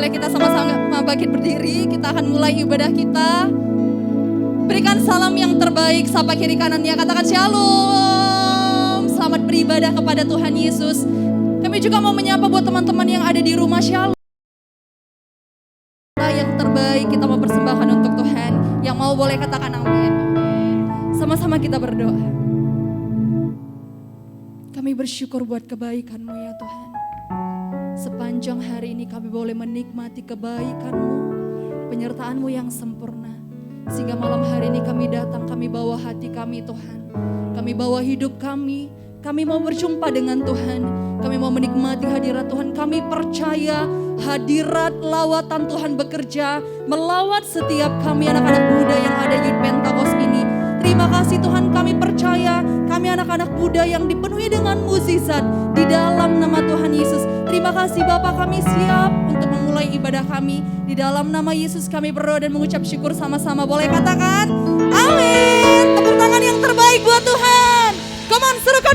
Boleh kita sama-sama bangkit berdiri, kita akan mulai ibadah kita. Berikan salam yang terbaik, sapa kiri kanannya, katakan shalom. Selamat beribadah kepada Tuhan Yesus. Kami juga mau menyapa buat teman-teman yang ada di rumah, shalom. Yang terbaik kita mau persembahkan untuk Tuhan. Yang mau boleh katakan amin. Sama-sama kita berdoa. Kami bersyukur buat kebaikan-Mu ya Tuhan. Sepanjang hari ini kami boleh menikmati kebaikan-Mu, penyertaan-Mu yang sempurna. Sehingga malam hari ini kami datang, kami bawa hati kami Tuhan. Kami bawa hidup kami mau berjumpa dengan Tuhan. Kami mau menikmati hadirat Tuhan. Kami percaya hadirat lawatan Tuhan bekerja melawat setiap kami anak-anak muda yang ada di Pentakost ini. Terima kasih Tuhan, kami percaya kami anak-anak muda yang dipenuhi dengan mukjizat di dalam nama Tuhan Yesus. Terima kasih Bapa, kami siap untuk memulai ibadah kami. Di dalam nama Yesus kami berdoa dan mengucap syukur sama-sama. Boleh katakan amin. Tepuk tangan yang terbaik buat Tuhan. Come on, serukan.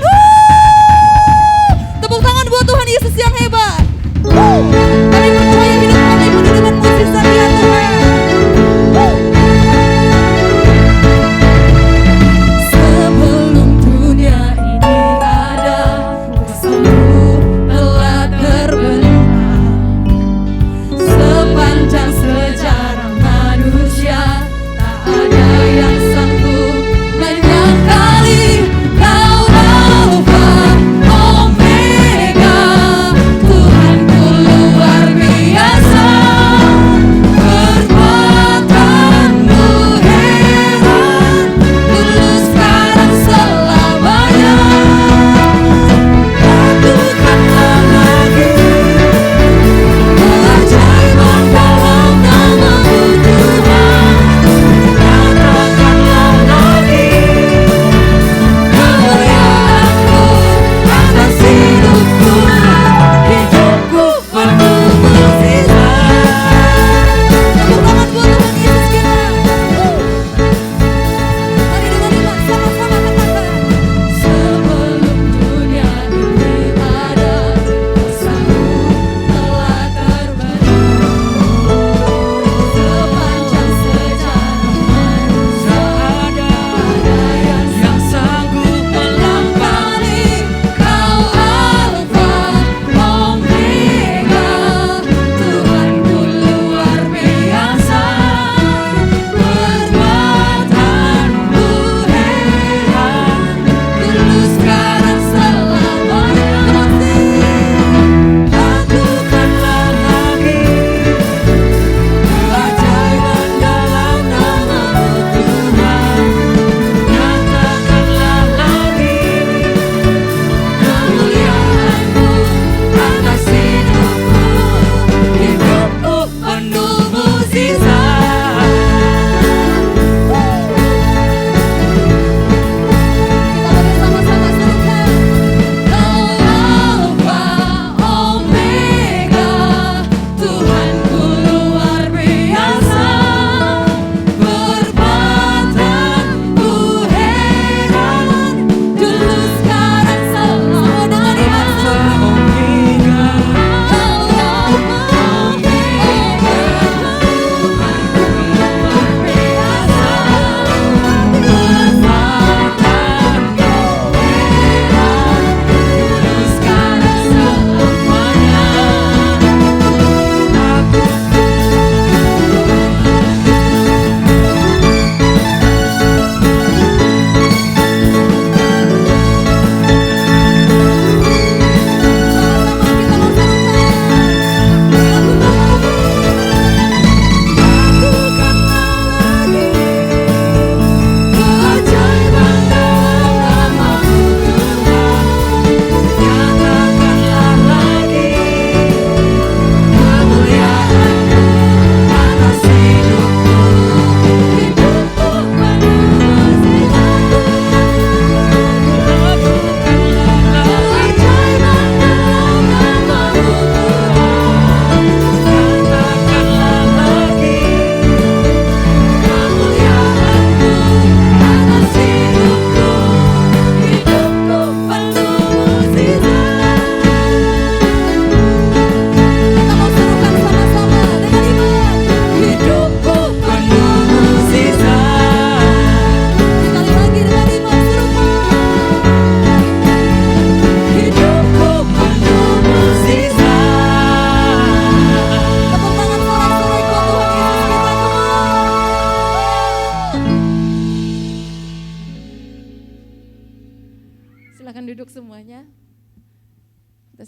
Tepuk tangan buat Tuhan Yesus yang hebat. Kami percaya hidup kami penuh dengan mukjizat ya Tuhan. Sebelum dunia ini ada, kuasa-Mu telah terbentang. Sepanjang sejarah manusia, tak ada yang sanggup menyangkali Kau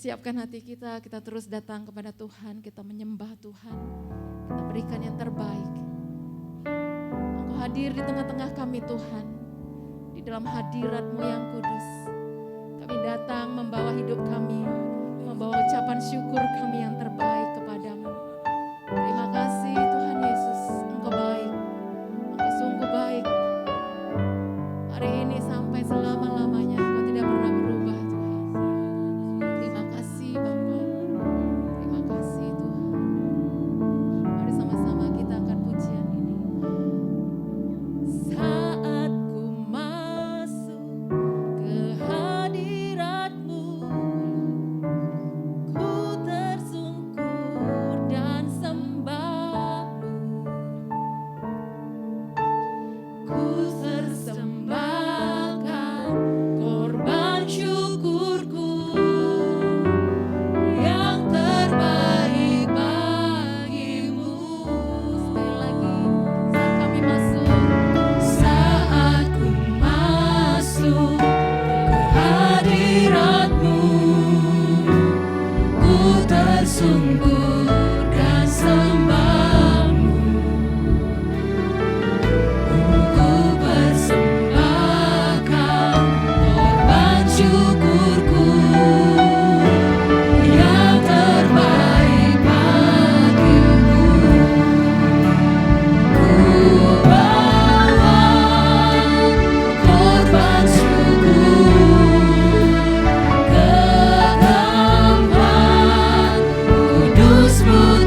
siapkan hati kita terus datang kepada Tuhan, kita menyembah Tuhan, kita berikan yang terbaik. Engkau hadir di tengah-tengah kami Tuhan, di dalam hadirat-Mu yang kudus. Kami datang membawa hidup kami, membawa ucapan syukur kami yang terbaik kepadamu. Terima kasih Tuhan Yesus, Engkau baik, Engkau sungguh baik. Hari ini sampai selama-lamanya Engkau tidak pernah berubah Tuhan. Terima kasih Bapa, terima kasih Tuhan. Mari sama-sama kita akan pujian ini. Saat ku masuk ke hadirat-Mu, ku tersungkur dan sembah-Mu. Ku persembahkan korban syukurku yang terbaik bagi-Mu. Sekali lagi, saat kami masuk, saat ku masuk ke hadirat-Mu, ku tersungkur dan sembah-Mu. Ku persembahkan korban syukurku yang terbaik bagi-Mu. Ku bawa korban syukur ke tempat kudus-Mu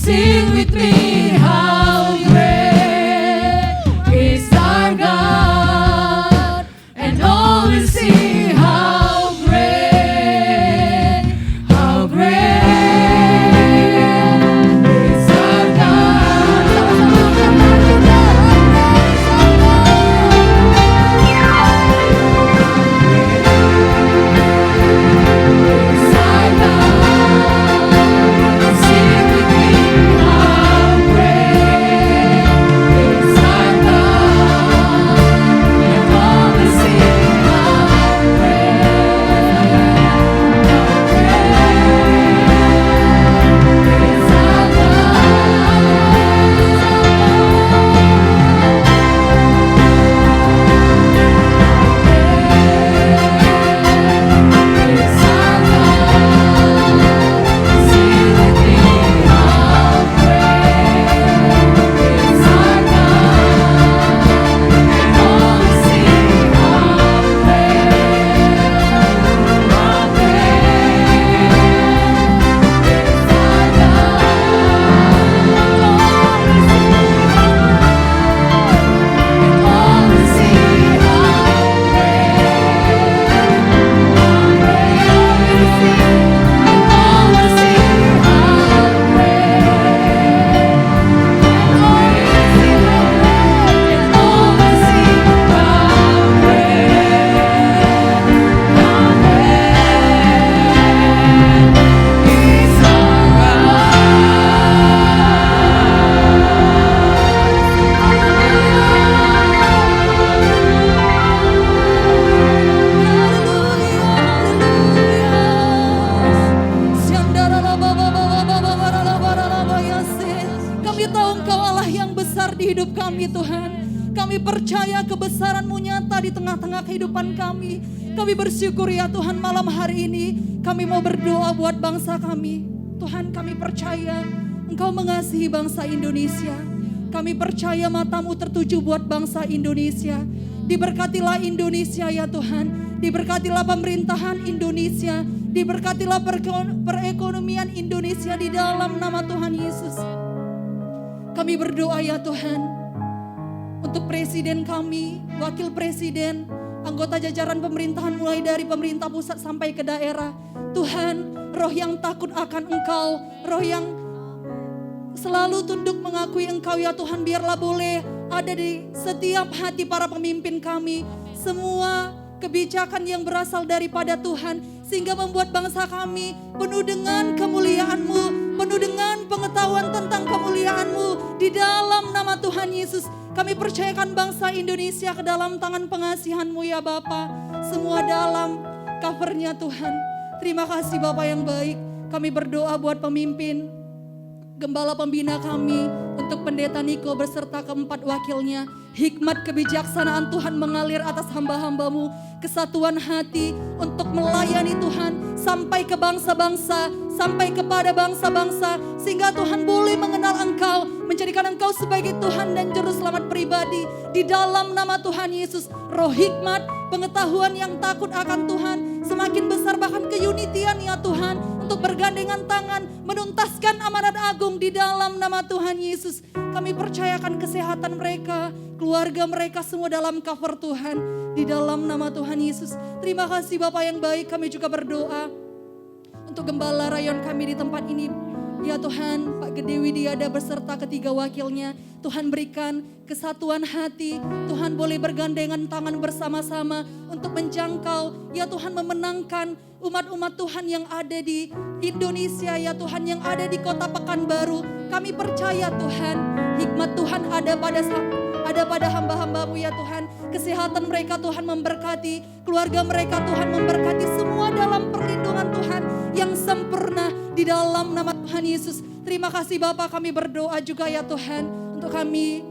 Sing with me, how great is our God, and all will see how great is our God. Is our God. Sing with me, how great is our God, and all will see how Kami tahu Engkau Allah yang besar di hidup kami Tuhan. Kami percaya kebesaran-Mu nyata di tengah-tengah kehidupan kami. Kami bersyukur ya Tuhan malam hari ini kami mau berdoa buat bangsa kami. Tuhan kami percaya Engkau mengasihi bangsa Indonesia. Kami percaya mata-Mu tertuju buat bangsa Indonesia. Diberkatilah Indonesia ya Tuhan. Diberkatilah pemerintahan Indonesia. Diberkatilah perekonomian Indonesia di dalam nama Tuhan Yesus. Kami berdoa ya Tuhan, untuk presiden kami, wakil presiden, anggota jajaran pemerintahan mulai dari pemerintah pusat sampai ke daerah. Tuhan, roh yang takut akan Engkau, roh yang selalu tunduk mengakui Engkau ya Tuhan, biarlah boleh ada di setiap hati para pemimpin kami. Semua kebijakan yang berasal daripada Tuhan, sehingga membuat bangsa kami penuh dengan kemuliaan-Mu, penuh dengan pengetahuan tentang kemuliaan-Mu. Di dalam nama Tuhan Yesus, kami percayakan bangsa Indonesia ke dalam tangan pengasihan-Mu ya Bapa. Semua dalam cover-Nya Tuhan. Terima kasih Bapa yang baik. Kami berdoa buat pemimpin, gembala pembina kami, untuk pendeta Niko beserta keempat wakilnya. Hikmat kebijaksanaan Tuhan mengalir atas hamba-hamba-Mu. Kesatuan hati untuk melayani Tuhan sampai ke bangsa-bangsa, sampai kepada bangsa-bangsa. Sehingga Tuhan boleh mengenal Engkau, menjadikan Engkau sebagai Tuhan dan Juru Selamat pribadi. Di dalam nama Tuhan Yesus, roh hikmat, pengetahuan yang takut akan Tuhan semakin besar, bahkan keunitian ya Tuhan, untuk bergandengan tangan menuntaskan amanat agung di dalam nama Tuhan Yesus. Kami percayakan kesehatan mereka, keluarga mereka semua dalam cover Tuhan, di dalam nama Tuhan Yesus. Terima kasih Bapak yang baik. Kami juga berdoa untuk gembala rayon kami di tempat ini. Ya Tuhan, Pak Gede Widiada beserta ketiga wakilnya, Tuhan berikan kesatuan hati, Tuhan boleh bergandengan tangan bersama-sama untuk menjangkau, ya Tuhan memenangkan umat-umat Tuhan yang ada di Indonesia, ya Tuhan yang ada di kota Pekanbaru. Kami percaya Tuhan, hikmat Tuhan ada pada hamba-hamba-Mu ya Tuhan. Kesehatan mereka Tuhan memberkati, keluarga mereka Tuhan memberkati, semua dalam perlindungan Tuhan yang sempurna di dalam nama Tuhan Yesus. Terima kasih Bapak, kami berdoa juga ya Tuhan untuk kami,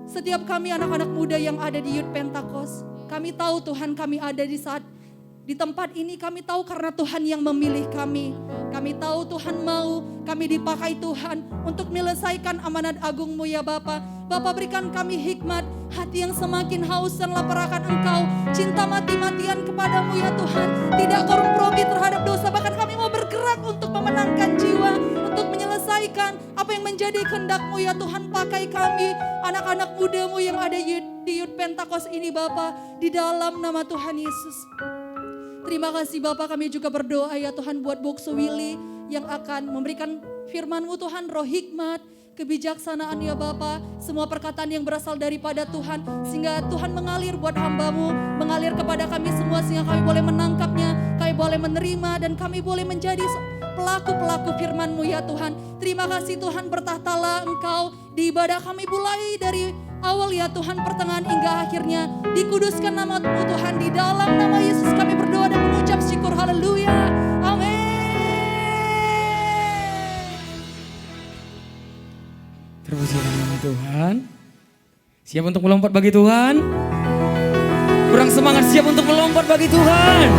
setiap kami anak-anak muda yang ada di Youth Pentakos. Kami tahu Tuhan kami ada di tempat ini, kami tahu karena Tuhan yang memilih kami. Kami tahu Tuhan mau kami dipakai Tuhan untuk menyelesaikan amanat agung-Mu ya Bapa. Bapa berikan kami hikmat, hati yang semakin haus dan lapar akan Engkau. Cinta mati-matian kepadamu ya Tuhan. Tidak kompromi terhadap dosa, bahkan kami mau bergerak untuk memenangkan jiwa, untuk menyelesaikan selesaikan apa yang menjadi kehendak-Mu ya Tuhan. Pakai kami, anak-anak muda-Mu yang ada di Youth Pentakos ini Bapa, di dalam nama Tuhan Yesus. Terima kasih Bapak, kami juga berdoa ya Tuhan buat Bokso Willy yang akan memberikan firman-Mu Tuhan, roh hikmat, kebijaksanaan ya Bapa, semua perkataan yang berasal daripada Tuhan, sehingga Tuhan mengalir buat hamba-Mu, mengalir kepada kami semua, sehingga kami boleh menangkapnya, kami boleh menerima, dan kami boleh menjadi pelaku-pelaku firman-Mu ya Tuhan. Terima kasih Tuhan, bertahtalah Engkau di ibadah kami mulai dari awal ya Tuhan, pertengahan hingga akhirnya. Dikuduskan nama-Mu Tuhan, di dalam nama Yesus kami berdoa dan mengucap syukur, haleluya, amin. Terpujilah nama Tuhan. Siap untuk melompat bagi Tuhan? Kurang semangat, siap untuk melompat bagi Tuhan?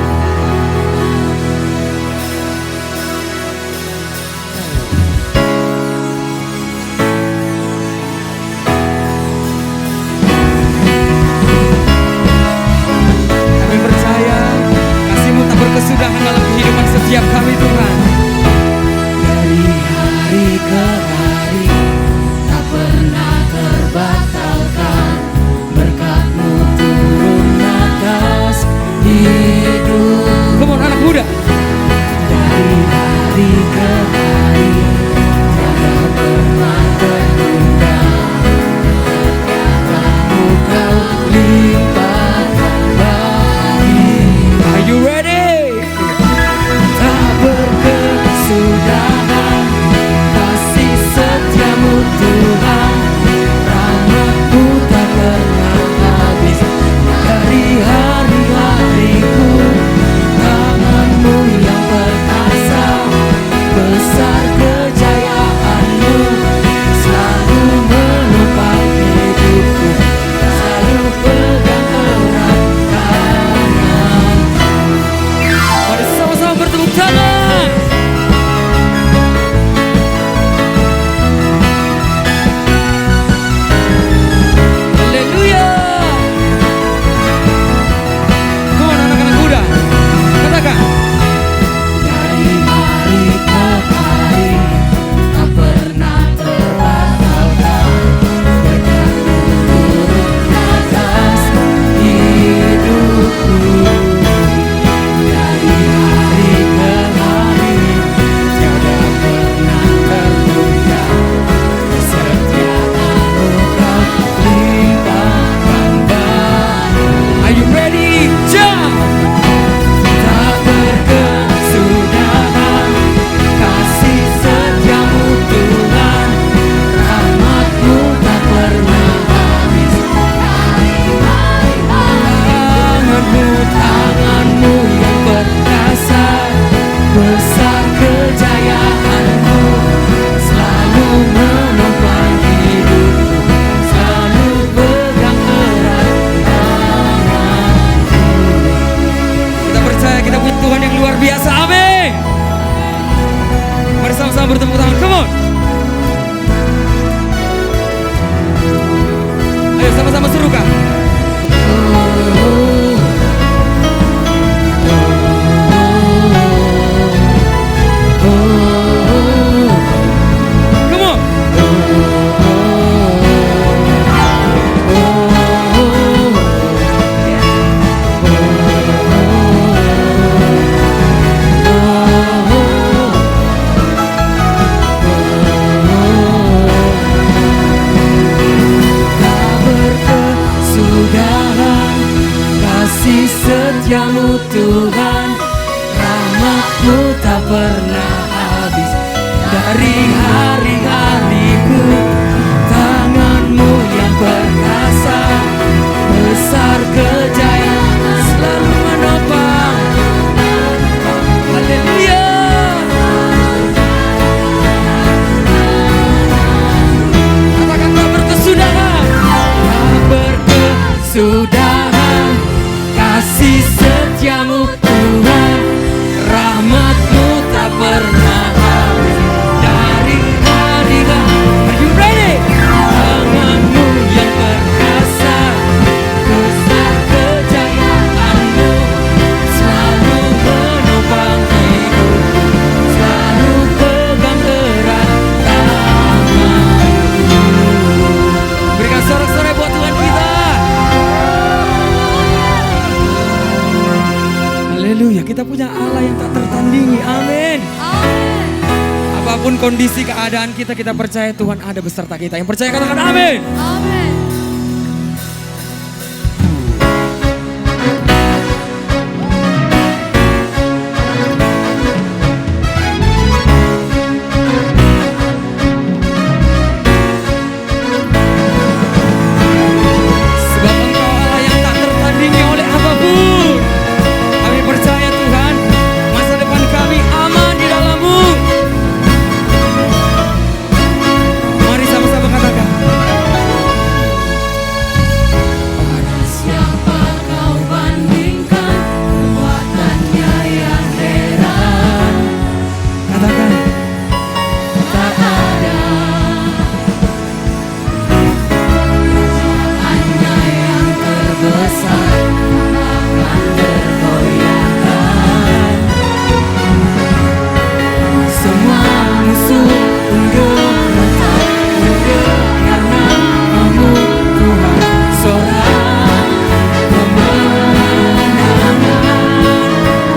Kami percaya kasih-Mu tak berkesudahan dalam kehidupan setiap kami Tuhan. Dari hari ke hari pernah terbatalkan, berkat-Mu turun atas hidup. Come on anak muda. Dari hari ke hari tiada pernah tertunda, karena-Mu Kau limpahkan bagi. Are you ready? Tak berkesudahan kasih setia-Mu Tuhan, rahmat-Mu tak pernah habis. Dari hari-hariku, tangan-Mu yang perkasa, besar kejayaan-Mu, selalu menopang hidupku, selalu pegang erat tangan. Mari sama-sama bertepuk tangan. Bertepuk tangan, come on. Ayo sama-sama serukan. Come on. Kasih setia-Mu Tuhan, rahmat-Mu tak pernah habis. Dari hari-hariku, tangan-Mu yang perkasa, besar kejayaan, selalu menopang. Haleluya. Katakan tak berkesudahan, tak berkesudahan. Kasih setia-Mu Tuhan, rahmat-Mu tak pernah habis. Dari hari-hari, are you ready? Tangan-Mu yang perkasa, besar kejayaan-Mu, selalu menopang hidupku, selalu pegang erat kondisi keadaan kita, kita percaya Tuhan ada beserta kita. Yang percaya katakan amin. Amin. Sebab Engkau Allah yang tak tertandingi oleh apapun. Kami percaya Tuhan, masa depan kami aman di dalam-Mu. Mari sama-sama katakan. Pada siapa kau bandingkan kekuatannya yang heran? Katakan. Tak ada. Hanya yang terbesar akan tergoyahkan. Semua musuh menggemetar mendengar namamu Tuhan. Sorak kemenangan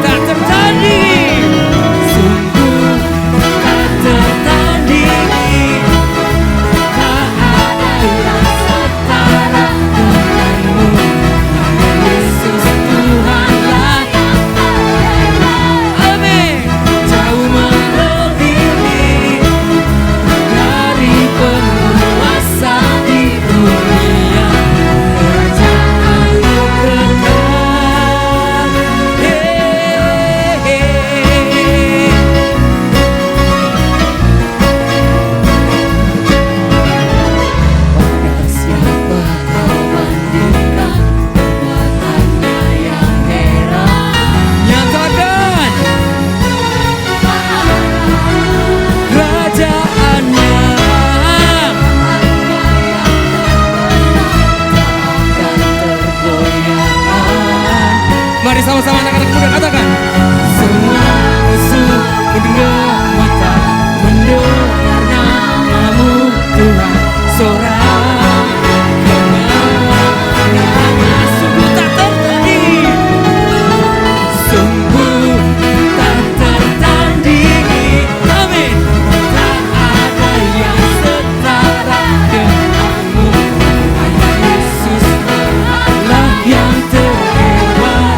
Tak tertandingi. sungguh tak tertandingi. Tak ada yang setara denganmu. Yesus Tuhanlah yang terhebat. Amin. Jauh melebihi dari penguasa di dunia. Kerajaanmu kekal. Pada siapa kau bandingkan kekuatannya yang heran? Nyatakan kerajaannya. Mari sama-sama anak-anak muda katakan. Semua musuh menggemetar mendengar namamu Tuhan. Sorak kemenangan Sungguh tak tertandingi. sungguh tak tertandingi. Amin. Tak ada yang setara denganmu. Hanya Yesus Allah yang terhebat.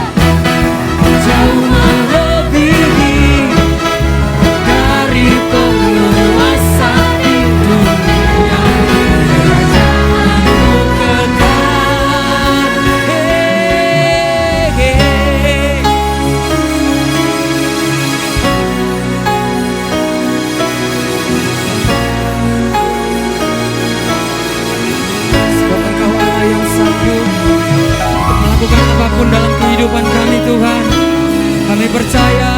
Jauh melebihi dari penguasa di dunia. Kerajaanmu kekal. Sebab Engkau Allah yang sanggup untuk melakukan apapun dalam kehidupan kami Tuhan. Kami percaya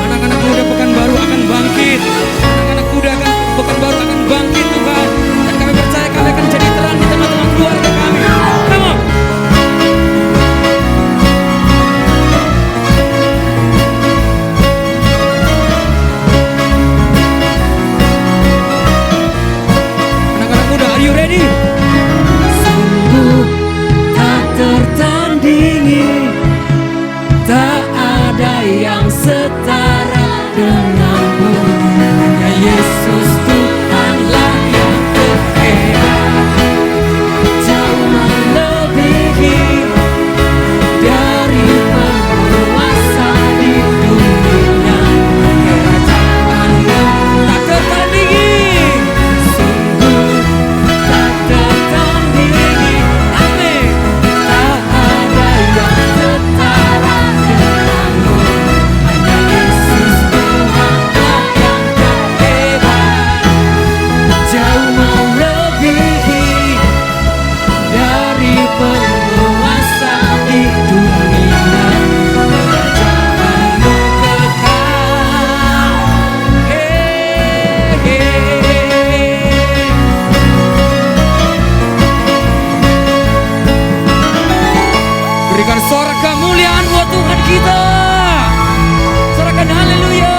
anak-anak muda Pekanbaru akan bangkit. Anak-anak muda Pekanbaru akan bangkit Tuhan. Dan kami percaya kami akan jadi terang di tengah-tengah keluarga kami. Come on. Anak-anak muda, are you ready? Sungguh tak tertandingi. Tak ada yang setara denganmu. Hanya Yesus Tuhanlah yang terhebat. Jauh melebihi dari penguasa di dunia. Kerajaanmu Tak tertandingi. sungguh tak tertandingi. Amin. Tak ada yang setara denganmu. Hanya Yesus Tuhanlah yang terhebat. Jauh melebihi dari penguasa di dunia. Kerajaanmu kekal. Berikan sorak kemuliaan buat Tuhan kita. Sorakan haleluya.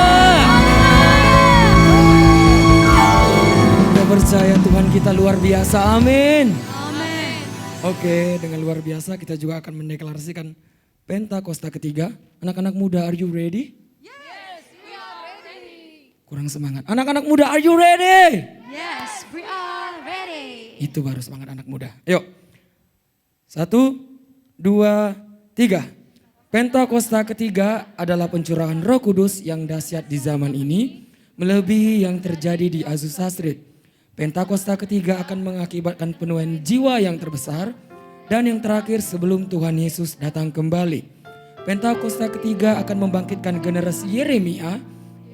Kita percaya Tuhan kita luar biasa. Amin. Amin. Oke, dengan luar biasa kita juga akan mendeklarasikan Pentakosta ketiga. Anak-anak muda, are you ready? Yes, we are ready. Kurang semangat. Anak-anak muda, are you ready? Yes, we are ready. Itu baru semangat anak muda. Yuk. 1, 2, 3. Pentakosta ketiga adalah pencurahan Roh Kudus yang dahsyat di zaman ini, melebihi yang terjadi di Azusa Street. Pentakosta ketiga akan mengakibatkan penuaian jiwa yang terbesar dan yang terakhir sebelum Tuhan Yesus datang kembali. Pentakosta ketiga akan membangkitkan generasi Yeremia,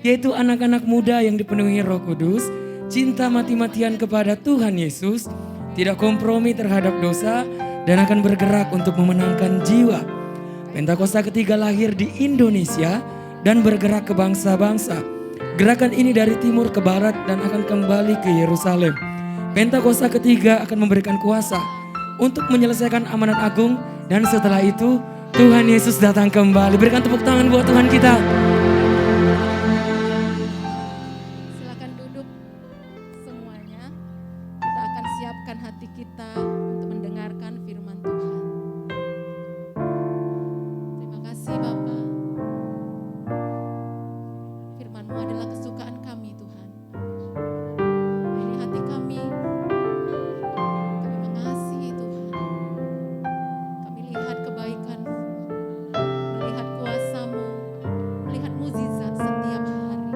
yaitu anak-anak muda yang dipenuhi Roh Kudus, cinta mati-matian kepada Tuhan Yesus, tidak kompromi terhadap dosa, dan akan bergerak untuk memenangkan jiwa. Pentakosta ketiga lahir di Indonesia dan bergerak ke bangsa-bangsa. Gerakan ini dari timur ke barat dan akan kembali ke Yerusalem. Pentakosta ketiga akan memberikan kuasa untuk menyelesaikan amanat agung, dan setelah itu Tuhan Yesus datang kembali. Berikan tepuk tangan buat Tuhan kita. Silakan duduk semuanya. Kita akan siapkan hati kita untuk mendengarkan firman Tuhan. Terima kasih Bapak. Firman-Mu adalah kesukaan kami Tuhan. Ini hati kami. Kami mengasihi Tuhan. Kami lihat kebaikan-Mu, melihat kuasa-Mu, melihat mukjizat setiap hari.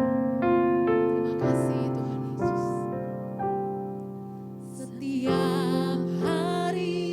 Terima kasih Tuhan Yesus. Setiap hari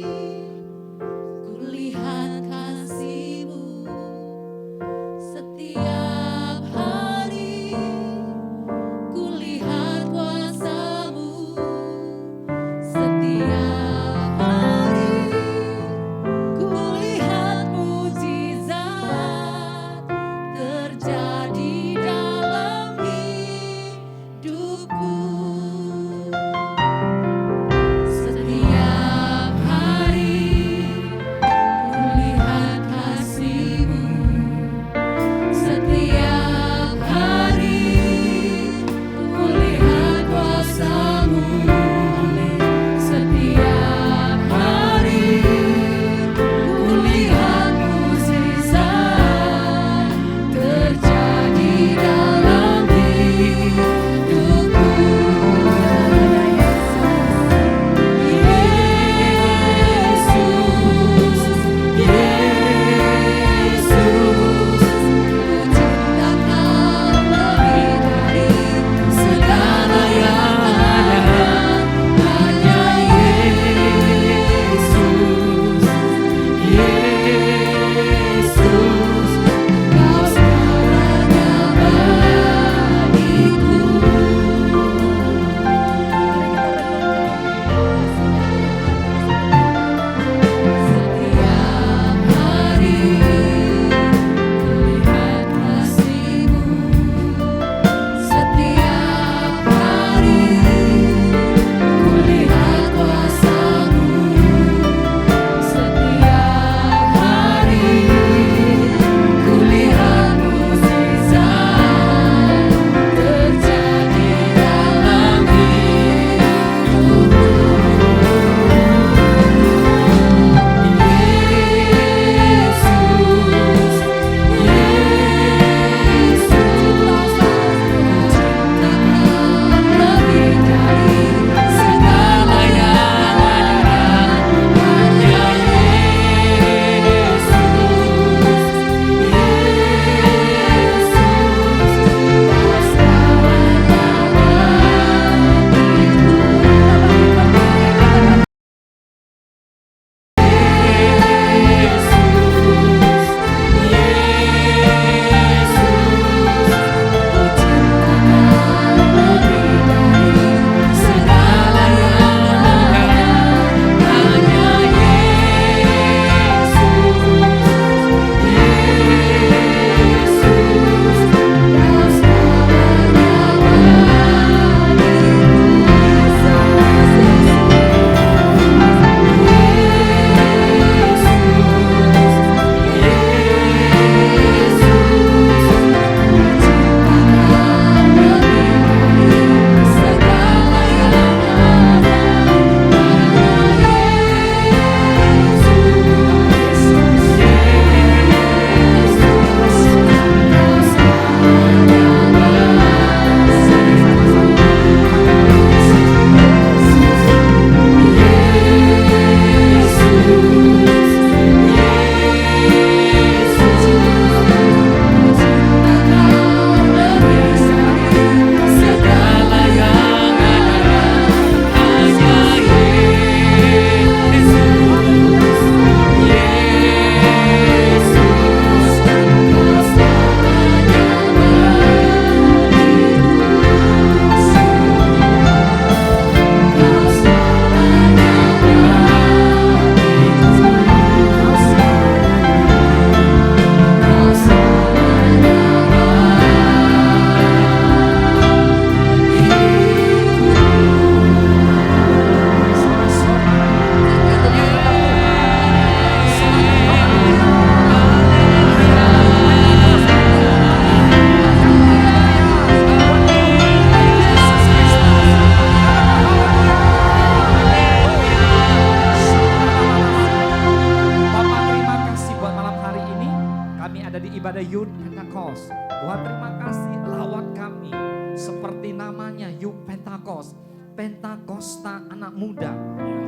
Youth Pentecost. Tuhan terima kasih lawat kami seperti namanya Youth Pentecost. Pentakosta anak muda.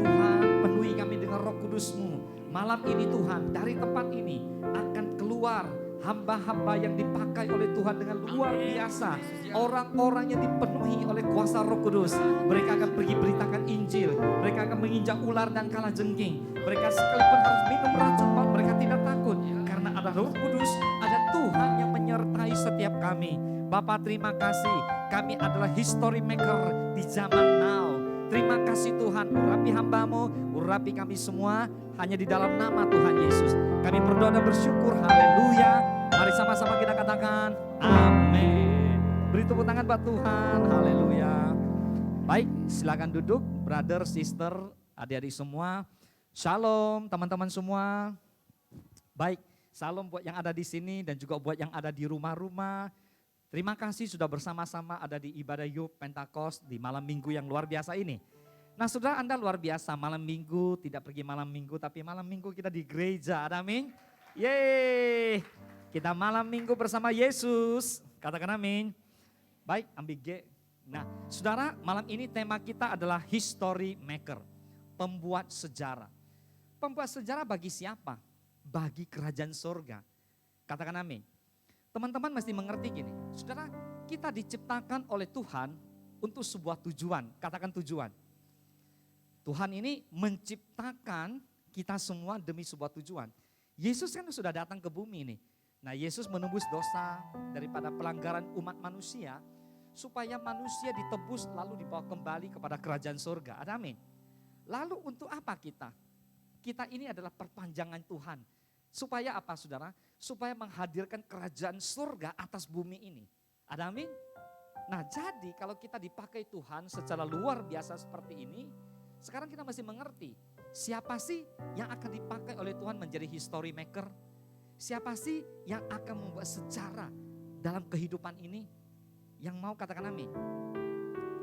Tuhan penuhi kami dengan Roh Kudus-Mu. Malam ini Tuhan dari tempat ini akan keluar hamba-hamba yang dipakai oleh Tuhan dengan luar biasa. Orang-orang yang dipenuhi oleh kuasa Roh Kudus. Mereka akan pergi beritakan Injil. Mereka akan menginjak ular dan kalajengking. Mereka sekalipun harus minum racun maut, mereka tidak takut. Karena ada Roh Kudus, ada Tuhan yang menyertai setiap kami. Bapak terima kasih, kami adalah history maker di zaman now. Terima kasih Tuhan, urapi hamba-Mu, urapi kami semua hanya di dalam nama Tuhan Yesus. Kami berdoa dan bersyukur, haleluya. Mari sama-sama kita katakan, amin. Beri tepuk tangan buat Tuhan, haleluya. Baik, silakan duduk, brother, sister, adik-adik semua. Shalom teman-teman semua. Baik, salam buat yang ada di sini dan juga buat yang ada di rumah-rumah. Terima kasih sudah bersama-sama ada di ibadah Youth Pentecost di malam minggu yang luar biasa ini. Nah saudara, Anda luar biasa, malam minggu tidak pergi malam minggu tapi malam minggu kita di gereja, ada amin. Yeay, kita malam minggu bersama Yesus, katakan amin. Baik, ambil G. Nah saudara, malam ini tema kita adalah history maker, pembuat sejarah. Pembuat sejarah bagi siapa? Bagi kerajaan surga, katakan amin. Teman-teman mesti mengerti gini, saudara, kita diciptakan oleh Tuhan untuk sebuah tujuan, katakan tujuan. Tuhan ini menciptakan kita semua demi sebuah tujuan. Yesus kan sudah datang ke bumi ini. Nah Yesus menembus dosa daripada pelanggaran umat manusia, supaya manusia ditebus lalu dibawa kembali kepada kerajaan surga, ada amin. Lalu untuk apa kita? Kita ini adalah perpanjangan Tuhan. Supaya apa saudara? Supaya menghadirkan kerajaan surga atas bumi ini. Ada amin? Nah jadi kalau kita dipakai Tuhan secara luar biasa seperti ini, sekarang kita mesti mengerti siapa sih yang akan dipakai oleh Tuhan menjadi history maker? Siapa sih yang akan membuat sejarah dalam kehidupan ini? Yang mau katakan amin?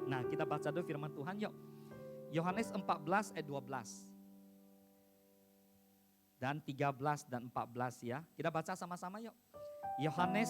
Nah kita baca dulu firman Tuhan yuk. Yohanes 14 ayat 12. Dan 13 dan 14 ya. Kita baca sama-sama yuk. Yohanes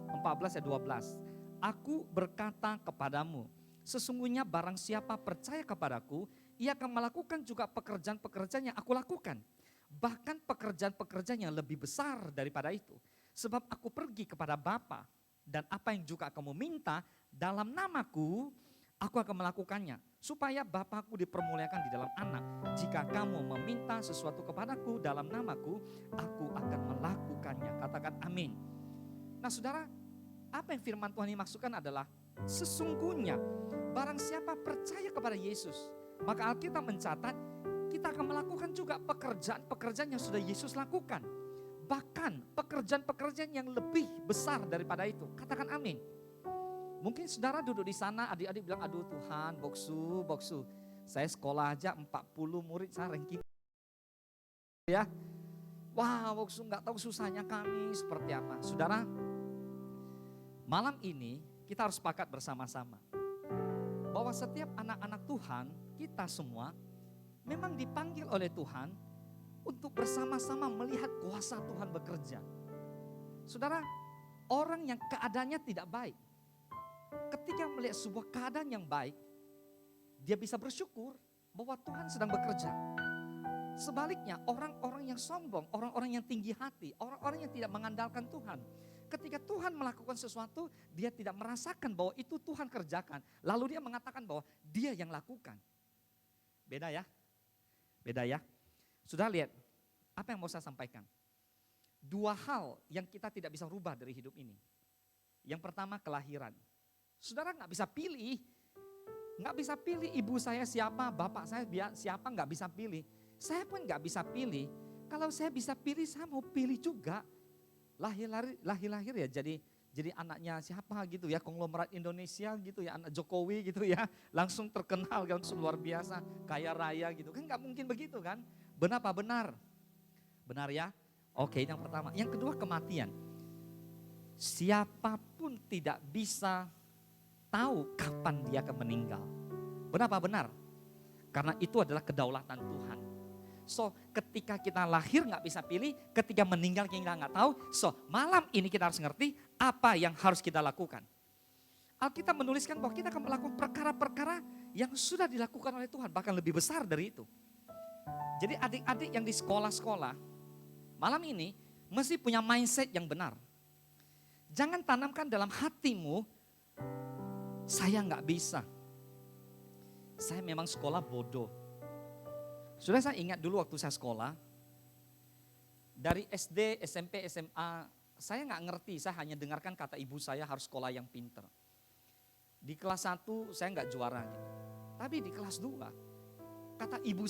14 ayat 12. Aku berkata kepadamu, sesungguhnya barang siapa percaya kepadaku, ia akan melakukan juga pekerjaan-pekerjaan yang aku lakukan. Bahkan pekerjaan-pekerjaan yang lebih besar daripada itu. Sebab aku pergi kepada Bapa, dan apa yang juga kamu minta dalam namaku, aku akan melakukannya. Supaya Bapakku dipermuliakan di dalam anak. Jika kamu meminta sesuatu kepadaku dalam namaku, aku akan melakukannya. Katakan amin. Nah saudara, apa yang firman Tuhan ini maksudkan adalah sesungguhnya barang siapa percaya kepada Yesus, maka Alkitab mencatat kita akan melakukan juga pekerjaan-pekerjaan yang sudah Yesus lakukan. Bahkan pekerjaan-pekerjaan yang lebih besar daripada itu. Katakan amin. Mungkin saudara duduk di sana, adik-adik bilang, aduh Tuhan, boksu. Saya sekolah aja 40 murid, saya ranking. Ya, wah boksu gak tahu susahnya kami seperti apa. Saudara, malam ini kita harus sepakat bersama-sama. Bahwa setiap anak-anak Tuhan, kita semua memang dipanggil oleh Tuhan untuk bersama-sama melihat kuasa Tuhan bekerja. Saudara, orang yang keadaannya tidak baik, ketika melihat sebuah keadaan yang baik, dia bisa bersyukur bahwa Tuhan sedang bekerja. Sebaliknya orang-orang yang sombong, orang-orang yang tinggi hati, orang-orang yang tidak mengandalkan Tuhan, ketika Tuhan melakukan sesuatu, dia tidak merasakan bahwa itu Tuhan kerjakan. Lalu dia mengatakan bahwa dia yang lakukan. Beda ya? Beda ya? Sudah lihat, apa yang mau saya sampaikan? Dua hal yang kita tidak bisa rubah dari hidup ini. Yang pertama kelahiran. Saudara gak bisa pilih. Gak bisa pilih ibu saya siapa, bapak saya siapa, gak bisa pilih. Saya pun gak bisa pilih. Kalau saya bisa pilih, saya mau pilih juga. Lahir-lahir ya jadi anaknya siapa gitu ya, konglomerat Indonesia gitu ya, anak Jokowi gitu ya. Langsung terkenal kan, luar biasa, kaya raya gitu. Kan gak mungkin begitu kan. Benar apa benar? Benar ya? Oke, yang pertama. Yang kedua kematian. Siapapun tidak bisa tahu kapan dia akan meninggal. Benar apa benar? Karena itu adalah kedaulatan Tuhan. So ketika kita lahir nggak bisa pilih, ketika meninggal kita nggak tahu. So malam ini kita harus ngerti apa yang harus kita lakukan. Alkitab menuliskan bahwa kita akan melakukan perkara-perkara yang sudah dilakukan oleh Tuhan, bahkan lebih besar dari itu. Jadi adik-adik yang di sekolah-sekolah, malam ini mesti punya mindset yang benar. Jangan tanamkan dalam hatimu, saya nggak bisa. Saya memang sekolah bodoh. Sudah saya ingat dulu waktu saya sekolah, dari SD, SMP, SMA, saya nggak ngerti, saya hanya dengarkan kata ibu saya harus sekolah yang pinter. Di kelas 1 saya nggak juara gitu. Tapi di kelas 2, kata ibu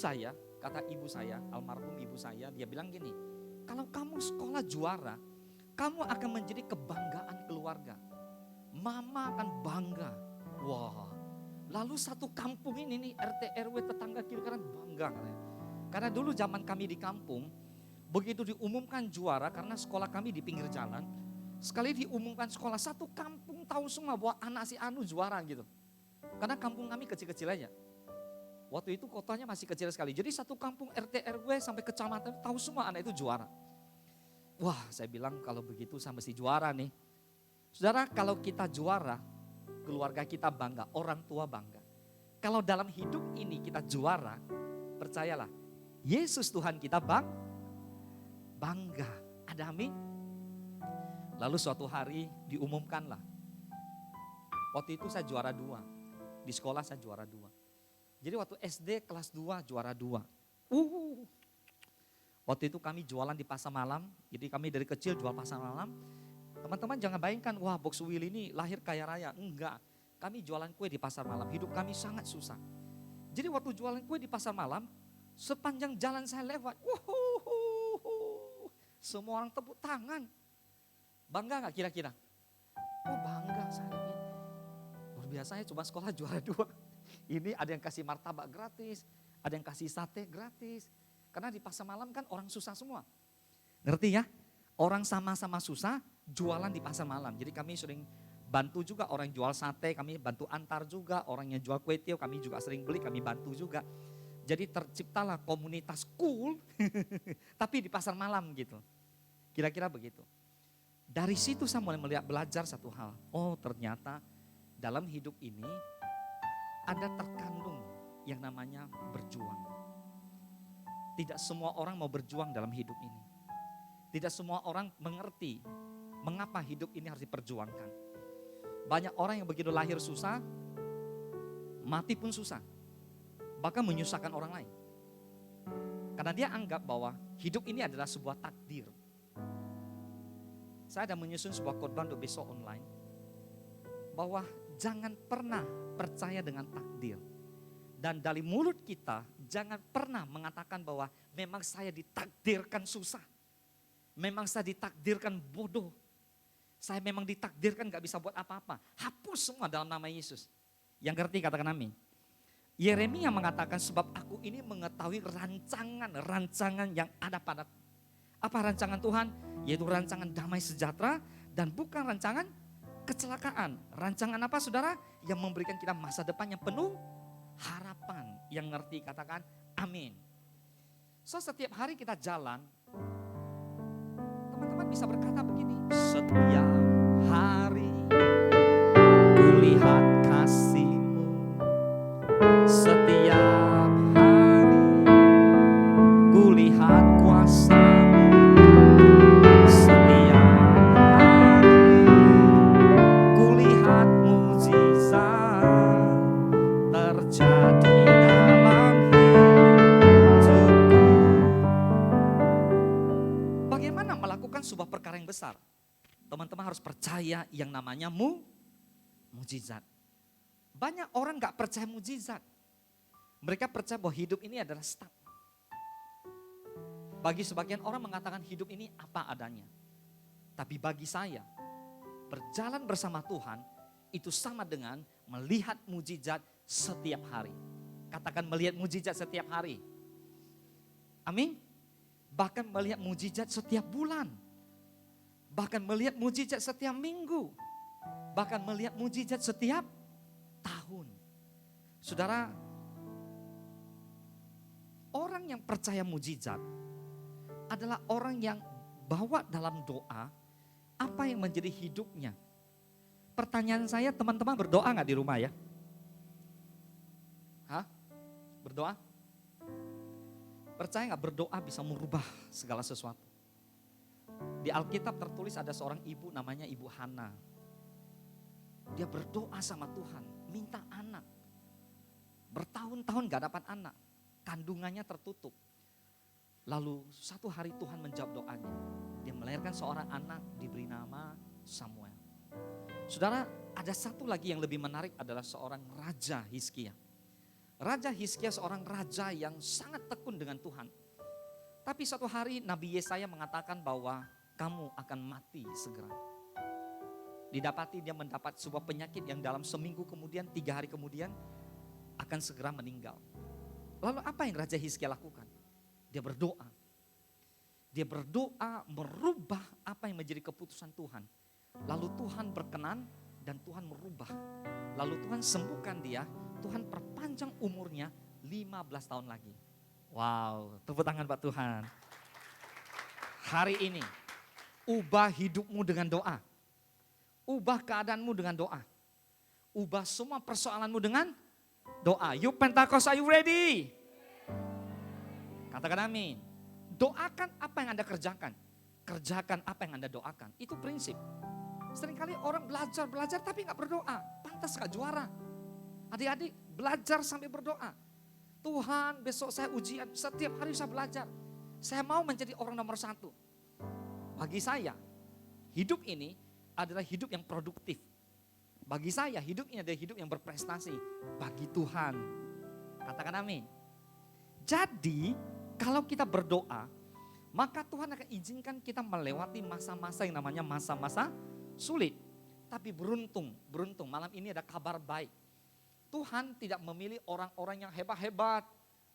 saya, almarhum ibu saya, dia bilang gini, kalau kamu sekolah juara, kamu akan menjadi kebanggaan keluarga. Mama akan bangga. Wah, lalu satu kampung ini nih, RT RW tetangga kiri kanan bangga katanya. Karena dulu zaman kami di kampung, begitu diumumkan juara karena sekolah kami di pinggir jalan, sekali diumumkan sekolah, satu kampung tahu semua bahwa anak si Anu juara gitu. Karena kampung kami kecil-kecil aja. Waktu itu kotanya masih kecil sekali. Jadi satu kampung RT RW sampai kecamatan tahu semua anak itu juara. Wah, saya bilang kalau begitu saya mesti juara nih. Saudara, kalau kita juara, keluarga kita bangga, orang tua bangga. Kalau dalam hidup ini kita juara, percayalah, Yesus Tuhan kita bangga. Ada amin? Lalu suatu hari diumumkanlah. Waktu itu saya juara 2. Di sekolah saya juara 2. Jadi waktu SD kelas 2 juara 2. Waktu itu kami jualan di pasar malam. Jadi kami dari kecil jual pasar malam. Teman-teman jangan bayangkan, wah Box Will ini lahir kaya raya. Enggak, kami jualan kue di pasar malam. Hidup kami sangat susah. Jadi waktu jualan kue di pasar malam, sepanjang jalan saya lewat, semua orang tepuk tangan. Bangga gak kira-kira? Oh bangga saya. Luar biasa ya, cuma sekolah juara 2. Ini ada yang kasih martabak gratis, ada yang kasih sate gratis. Karena di pasar malam kan orang susah semua. Ngerti ya? Orang sama-sama susah jualan di pasar malam. Jadi kami sering bantu juga orang jual sate, kami bantu antar juga. Orang yang jual kue tiaw kami juga sering beli, kami bantu juga. Jadi terciptalah komunitas cool, tapi di pasar malam gitu. Kira-kira begitu. Dari situ saya mulai belajar satu hal. Oh ternyata dalam hidup ini ada terkandung yang namanya berjuang. Tidak semua orang mau berjuang dalam hidup ini. Tidak semua orang mengerti mengapa hidup ini harus diperjuangkan. Banyak orang yang begitu lahir susah, mati pun susah. Bahkan menyusahkan orang lain. Karena dia anggap bahwa hidup ini adalah sebuah takdir. Saya ada menyusun sebuah khotbah untuk besok online. Bahwa jangan pernah percaya dengan takdir. Dan dari mulut kita jangan pernah mengatakan bahwa memang saya ditakdirkan susah. Memang saya ditakdirkan bodoh. Saya memang ditakdirkan gak bisa buat apa-apa. Hapus semua dalam nama Yesus. Yang ngerti katakan amin. Yeremia mengatakan sebab aku ini mengetahui rancangan yang ada padaku. Apa rancangan Tuhan? Yaitu rancangan damai sejahtera dan bukan rancangan kecelakaan. Rancangan apa saudara? Yang memberikan kita masa depan yang penuh harapan. Yang ngerti katakan amin. So setiap hari kita jalan, teman-teman bisa berkata begini. Setiap hari kulihat kasih-Mu. Setiap hari kulihat kuasa-Mu. Setiap hari kulihat mujizat terjadi dalam hidupku. Bagaimana melakukan sebuah perkara yang besar? Teman-teman harus percaya yang namanya mujizat. Banyak orang gak percaya mujizat. Mereka percaya bahwa hidup ini adalah stuck. Bagi sebagian orang mengatakan hidup ini apa adanya. Tapi bagi saya, berjalan bersama Tuhan itu sama dengan melihat mujizat setiap hari. Katakan melihat mujizat setiap hari. Amin. Bahkan melihat mujizat setiap bulan. Bahkan melihat mujizat setiap minggu. Bahkan melihat mujizat setiap tahun. Saudara, orang Orang yang percaya mujizat adalah orang yang bawa dalam doa apa yang menjadi hidupnya. Pertanyaan saya, teman-teman berdoa nggak di rumah ya? Hah? Berdoa? Percaya nggak berdoa bisa merubah segala sesuatu? Di Alkitab tertulis ada seorang ibu namanya Ibu Hana. Dia berdoa sama Tuhan, minta anak. Bertahun-tahun gak dapat anak, kandungannya tertutup. Lalu satu hari Tuhan menjawab doanya. Dia melahirkan seorang anak, diberi nama Samuel. Saudara, ada satu lagi yang lebih menarik adalah seorang Raja Hizkia. Raja Hizkia seorang raja yang sangat tekun dengan Tuhan. Tapi suatu hari Nabi Yesaya mengatakan bahwa kamu akan mati segera. Didapati dia mendapat sebuah penyakit yang dalam seminggu kemudian, 3 hari kemudian akan segera meninggal. Lalu apa yang Raja Hizkia lakukan? Dia berdoa. Dia berdoa merubah apa yang menjadi keputusan Tuhan. Lalu Tuhan berkenan dan Tuhan merubah. Lalu Tuhan sembuhkan dia, Tuhan perpanjang umurnya 15 tahun lagi. Wow, tepuk tangan Pak Tuhan. Hari ini, ubah hidupmu dengan doa. Ubah keadaanmu dengan doa. Ubah semua persoalanmu dengan doa. Yuk Pentakos, are you ready? Katakan amin. Doakan apa yang Anda kerjakan. Kerjakan apa yang Anda doakan. Itu prinsip. Seringkali orang belajar tapi gak berdoa. Pantas gak juara. Adik-adik belajar sampai berdoa. Tuhan, besok saya ujian, setiap hari saya belajar. Saya mau menjadi orang nomor 1. Bagi saya, hidup ini adalah hidup yang produktif. Bagi saya, hidup ini adalah hidup yang berprestasi. Bagi Tuhan. Katakan amin. Jadi, kalau kita berdoa, maka Tuhan akan izinkan kita melewati masa-masa yang namanya masa-masa sulit. Tapi beruntung malam ini ada kabar baik. Tuhan tidak memilih orang-orang yang hebat-hebat,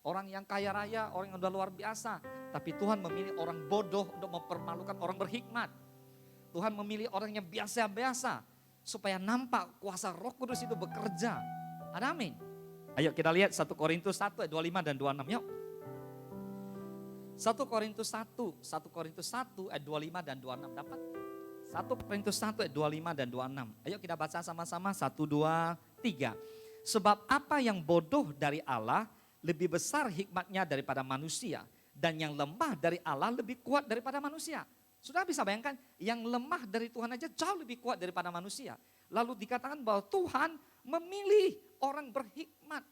orang yang kaya raya, orang yang udah luar biasa. Tapi Tuhan memilih orang bodoh untuk mempermalukan orang berhikmat. Tuhan memilih orang yang biasa-biasa supaya nampak kuasa Roh Kudus itu bekerja. Ada amin. Ayo kita lihat 1 Korintus 1 ayat 25 dan 26 yuk. 1 Korintus 1 ayat 25 dan 26 dapat? 1 Korintus 1 ayat 25 dan 26. Ayo kita baca sama-sama 1, 2, 3. Sebab apa yang bodoh dari Allah lebih besar hikmatnya daripada manusia. Dan yang lemah dari Allah lebih kuat daripada manusia. Sudah bisa bayangkan yang lemah dari Tuhan aja jauh lebih kuat daripada manusia. Lalu dikatakan bahwa Tuhan memilih orang berhikmat.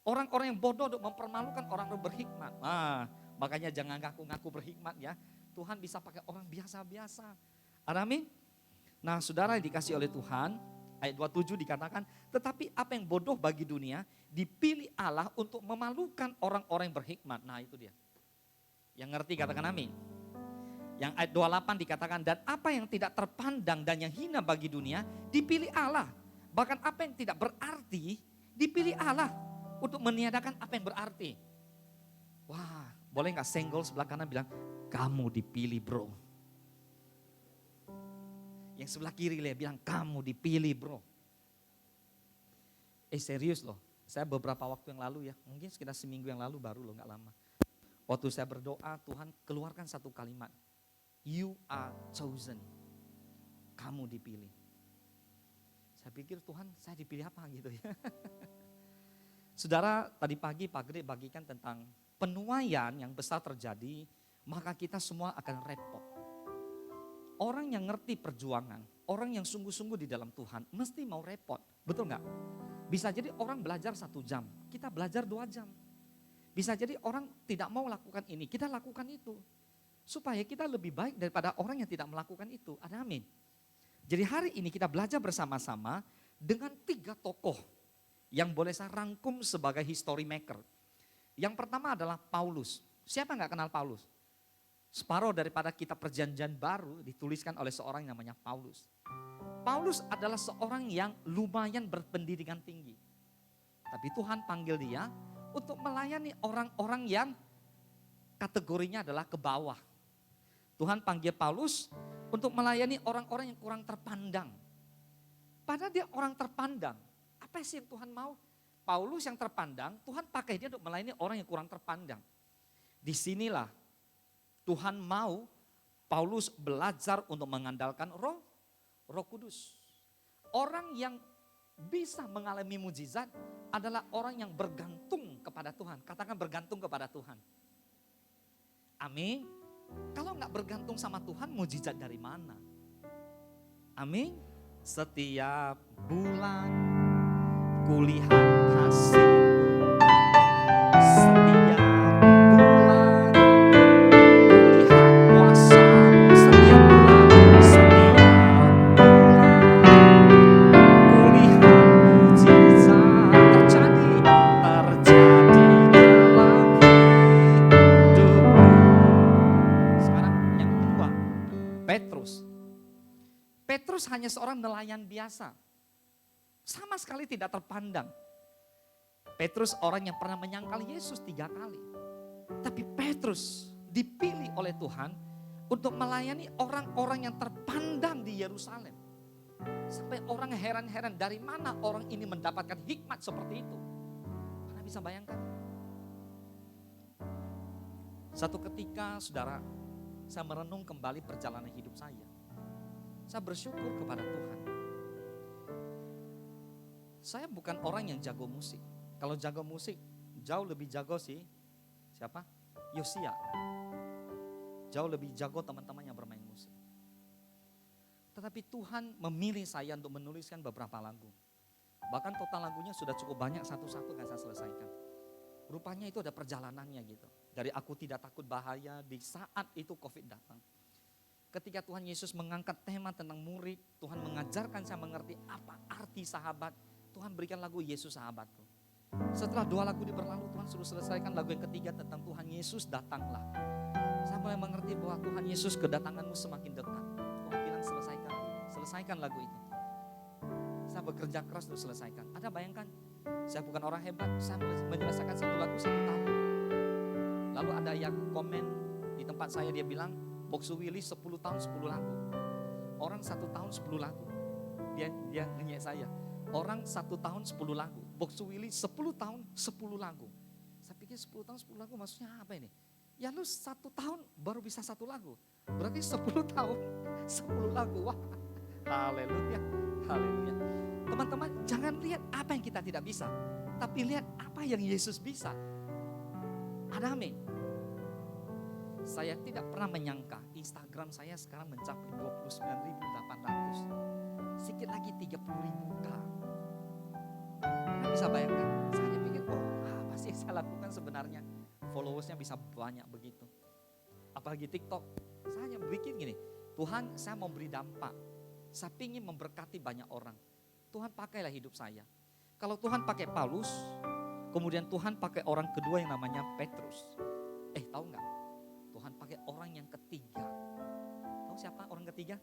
Orang-orang yang bodoh untuk mempermalukan orang berhikmat. Makanya jangan ngaku-ngaku berhikmat ya. Tuhan bisa pakai orang biasa-biasa. Amin. Nah saudara yang dikasih oleh Tuhan, ayat 27 dikatakan, tetapi apa yang bodoh bagi dunia dipilih Allah untuk memalukan orang-orang yang berhikmat. Nah itu dia. Yang ngerti katakan amin. Yang ayat 28 dikatakan, dan apa yang tidak terpandang dan yang hina bagi dunia dipilih Allah. Bahkan apa yang tidak berarti dipilih Allah untuk meniadakan apa yang berarti. Wah, boleh gak senggol sebelah kanan bilang, kamu dipilih bro. Yang sebelah kiri bilang, kamu dipilih bro. Serius loh, saya beberapa waktu yang lalu ya, mungkin sekitar seminggu yang lalu baru loh, gak lama. Waktu saya berdoa, Tuhan keluarkan satu kalimat. You are chosen. Kamu dipilih. Saya pikir Tuhan saya dipilih apa gitu ya. Saudara, tadi pagi Pak Gede bagikan tentang penuaian yang besar terjadi, maka kita semua akan repot. Orang yang ngerti perjuangan, orang yang sungguh-sungguh di dalam Tuhan, mesti mau repot. Betul nggak? Bisa jadi orang belajar 1 jam, kita belajar 2 jam. Bisa jadi orang tidak mau lakukan ini, kita lakukan itu. Supaya kita lebih baik daripada orang yang tidak melakukan itu. Ada amin. Jadi hari ini kita belajar bersama-sama dengan 3 tokoh yang boleh saya rangkum sebagai history maker. Yang pertama adalah Paulus. Siapa nggak kenal Paulus? Separuh daripada kitab Perjanjian Baru dituliskan oleh seorang yang namanya Paulus. Paulus adalah seorang yang lumayan berpendidikan tinggi. Tapi Tuhan panggil dia untuk melayani orang-orang yang kategorinya adalah ke bawah. Tuhan panggil Paulus untuk melayani orang-orang yang kurang terpandang. Padahal dia orang terpandang. Apa sih yang Tuhan mau? Paulus yang terpandang, Tuhan pakai dia untuk melayani orang yang kurang terpandang. Disinilah Tuhan mau Paulus belajar untuk mengandalkan Roh Kudus. Orang yang bisa mengalami mujizat adalah orang yang bergantung kepada Tuhan. Katakan bergantung kepada Tuhan. Amin. Kalau nggak bergantung sama Tuhan, mujizat dari mana? Amin. Setiap bulan kulihat kasih. Setiap bulan kulihat kuasa. Setiap bulan kulihat mujizat terjadi dalam hidupku. Sekarang yang kedua, Petrus hanya seorang nelayan biasa. Sama sekali tidak terpandang. Petrus orang yang pernah menyangkal Yesus 3 kali. Tapi Petrus dipilih oleh Tuhan untuk melayani orang-orang yang terpandang di Yerusalem. Sampai orang heran-heran dari mana orang ini mendapatkan hikmat seperti itu. Anda bisa bayangkan? Satu ketika saudara, saya merenung kembali perjalanan hidup saya. Saya bersyukur kepada Tuhan. Saya bukan orang yang jago musik. Kalau jago musik, jauh lebih jago sih. Siapa? Yosia. Jauh lebih jago teman-teman yang bermain musik. Tetapi Tuhan memilih saya untuk menuliskan beberapa lagu. Bahkan total lagunya sudah cukup banyak, satu-satu kan saya selesaikan. Rupanya itu ada perjalanannya gitu. Dari aku tidak takut bahaya, di saat itu COVID datang. Ketika Tuhan Yesus mengangkat tema tentang murid, Tuhan mengajarkan saya mengerti apa arti sahabat. Tuhan berikan lagu Yesus sahabatku. Setelah 2 lagu berlalu, Tuhan suruh selesaikan lagu yang ketiga tentang Tuhan Yesus datanglah. Saya mulai mengerti bahwa Tuhan Yesus kedatanganmu semakin dekat. Tuhan bilang selesaikan lagu itu. Saya bekerja keras untuk selesaikan. Anda bayangkan, saya bukan orang hebat, saya menyelesaikan 1 lagu 1 tahun. Lalu ada yang komen di tempat saya, dia bilang, Boksu Willy 10 tahun 10 lagu. Orang 1 tahun 10 lagu. Dia ngenyek saya. Orang 1 tahun 10 lagu. Boksu Willy 10 tahun 10 lagu. Saya pikir 10 tahun 10 lagu maksudnya apa ini? Ya lu 1 tahun baru bisa 1 lagu. Berarti 10 tahun 10 lagu. Wah, haleluya, haleluya. Teman-teman, jangan lihat apa yang kita tidak bisa. Tapi lihat apa yang Yesus bisa. Ada amin. Saya tidak pernah menyangka Instagram saya sekarang mencapai 29.800. Sedikit lagi 30.000 K. Anda bisa bayangkan, saya hanya pikir, apa sih yang saya lakukan sebenarnya? Followersnya bisa banyak begitu. Apalagi TikTok, saya hanya bikin gini, Tuhan saya mau beri dampak. Saya ingin memberkati banyak orang. Tuhan pakailah hidup saya. Kalau Tuhan pakai Paulus, kemudian Tuhan pakai orang kedua yang namanya Petrus. Tahu nggak? Tuhan pakai orang yang ketiga. Tahu siapa orang ketiga?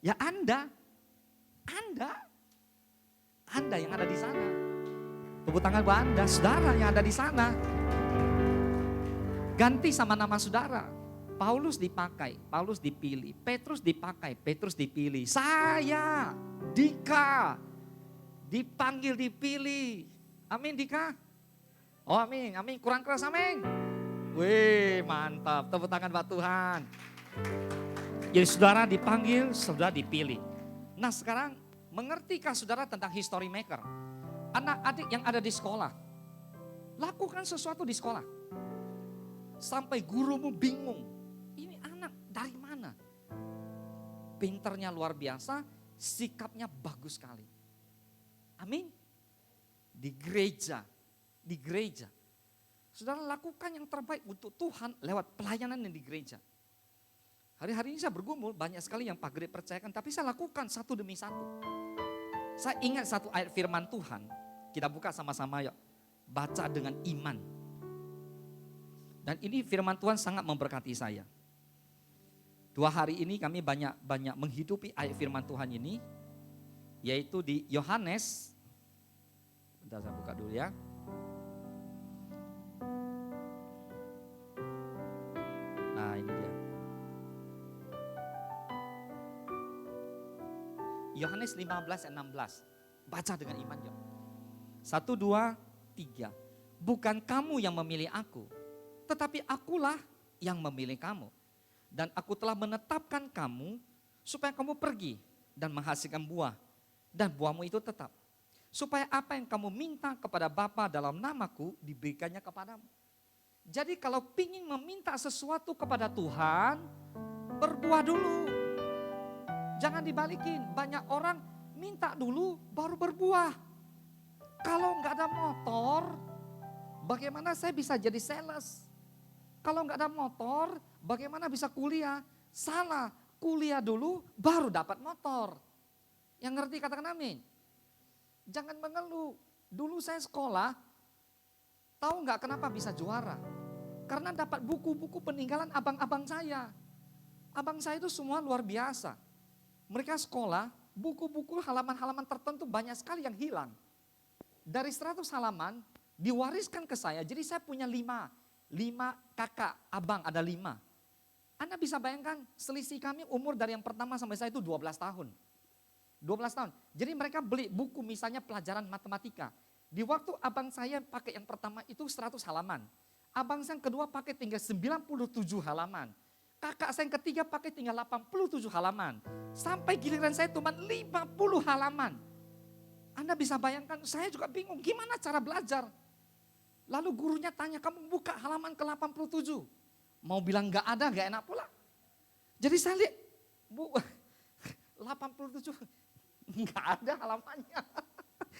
Ya Anda yang ada di sana. Tepuk tangan buat Anda, saudara yang ada di sana. Ganti sama nama saudara. Paulus dipakai, Paulus dipilih. Petrus dipakai, Petrus dipilih. Saya, Dika, dipanggil, dipilih. Amin Dika? Oh amin, amin. Kurang keras amin. Wih mantap, tepuk tangan buat Tuhan. Jadi saudara dipanggil, saudara dipilih. Nah sekarang mengertikah saudara tentang history maker? Anak-adik yang ada di sekolah, lakukan sesuatu di sekolah. Sampai gurumu bingung, ini anak dari mana? Pinternya luar biasa, sikapnya bagus sekali. Amin. Di gereja. Saudara lakukan yang terbaik untuk Tuhan lewat pelayanan yang di gereja. Hari-hari ini saya bergumul, banyak sekali yang Pak Gede percayakan, tapi saya lakukan satu demi satu. Saya ingat satu ayat firman Tuhan, kita buka sama-sama yuk. Baca dengan iman. Dan ini firman Tuhan sangat memberkati saya. 2 hari ini kami banyak menghidupi ayat firman Tuhan ini, yaitu di Yohanes. Bentar saya buka dulu ya. Nah ini dia. Yohanes 15 dan 16. Baca dengan iman yuk. 1, 2, 3. Bukan kamu yang memilih aku, tetapi akulah yang memilih kamu. Dan aku telah menetapkan kamu supaya kamu pergi dan menghasilkan buah. Dan buahmu itu tetap. Supaya apa yang kamu minta kepada Bapa dalam namaku diberikannya kepadamu. Jadi kalau ingin meminta sesuatu kepada Tuhan, berbuah dulu. Jangan dibalikin, banyak orang minta dulu baru berbuah. Kalau nggak ada motor, bagaimana saya bisa jadi sales? Kalau nggak ada motor, bagaimana bisa kuliah? Salah, kuliah dulu baru dapat motor. Yang ngerti katakan amin. Jangan mengeluh. Dulu saya sekolah, tahu nggak kenapa bisa juara? Karena dapat buku-buku peninggalan abang-abang saya. Abang saya itu semua luar biasa. Mereka sekolah, buku-buku halaman-halaman tertentu banyak sekali yang hilang. Dari 100 halaman diwariskan ke saya, jadi saya punya 5 kakak, abang ada 5. Anda bisa bayangkan selisih kami umur dari yang pertama sampai saya itu 12 tahun. 12 tahun. Jadi mereka beli buku misalnya pelajaran matematika. Di waktu abang saya pakai yang pertama itu 100 halaman. Abang saya yang kedua pakai tinggal 97 halaman. Kakak saya yang ketiga pakai tinggal 87 halaman. Sampai giliran saya cuma 50 halaman. Anda bisa bayangkan, saya juga bingung gimana cara belajar. Lalu gurunya tanya, kamu buka halaman ke 87. Mau bilang gak ada, gak enak pula. Jadi saya lihat, Bu, 87, gak ada halamannya.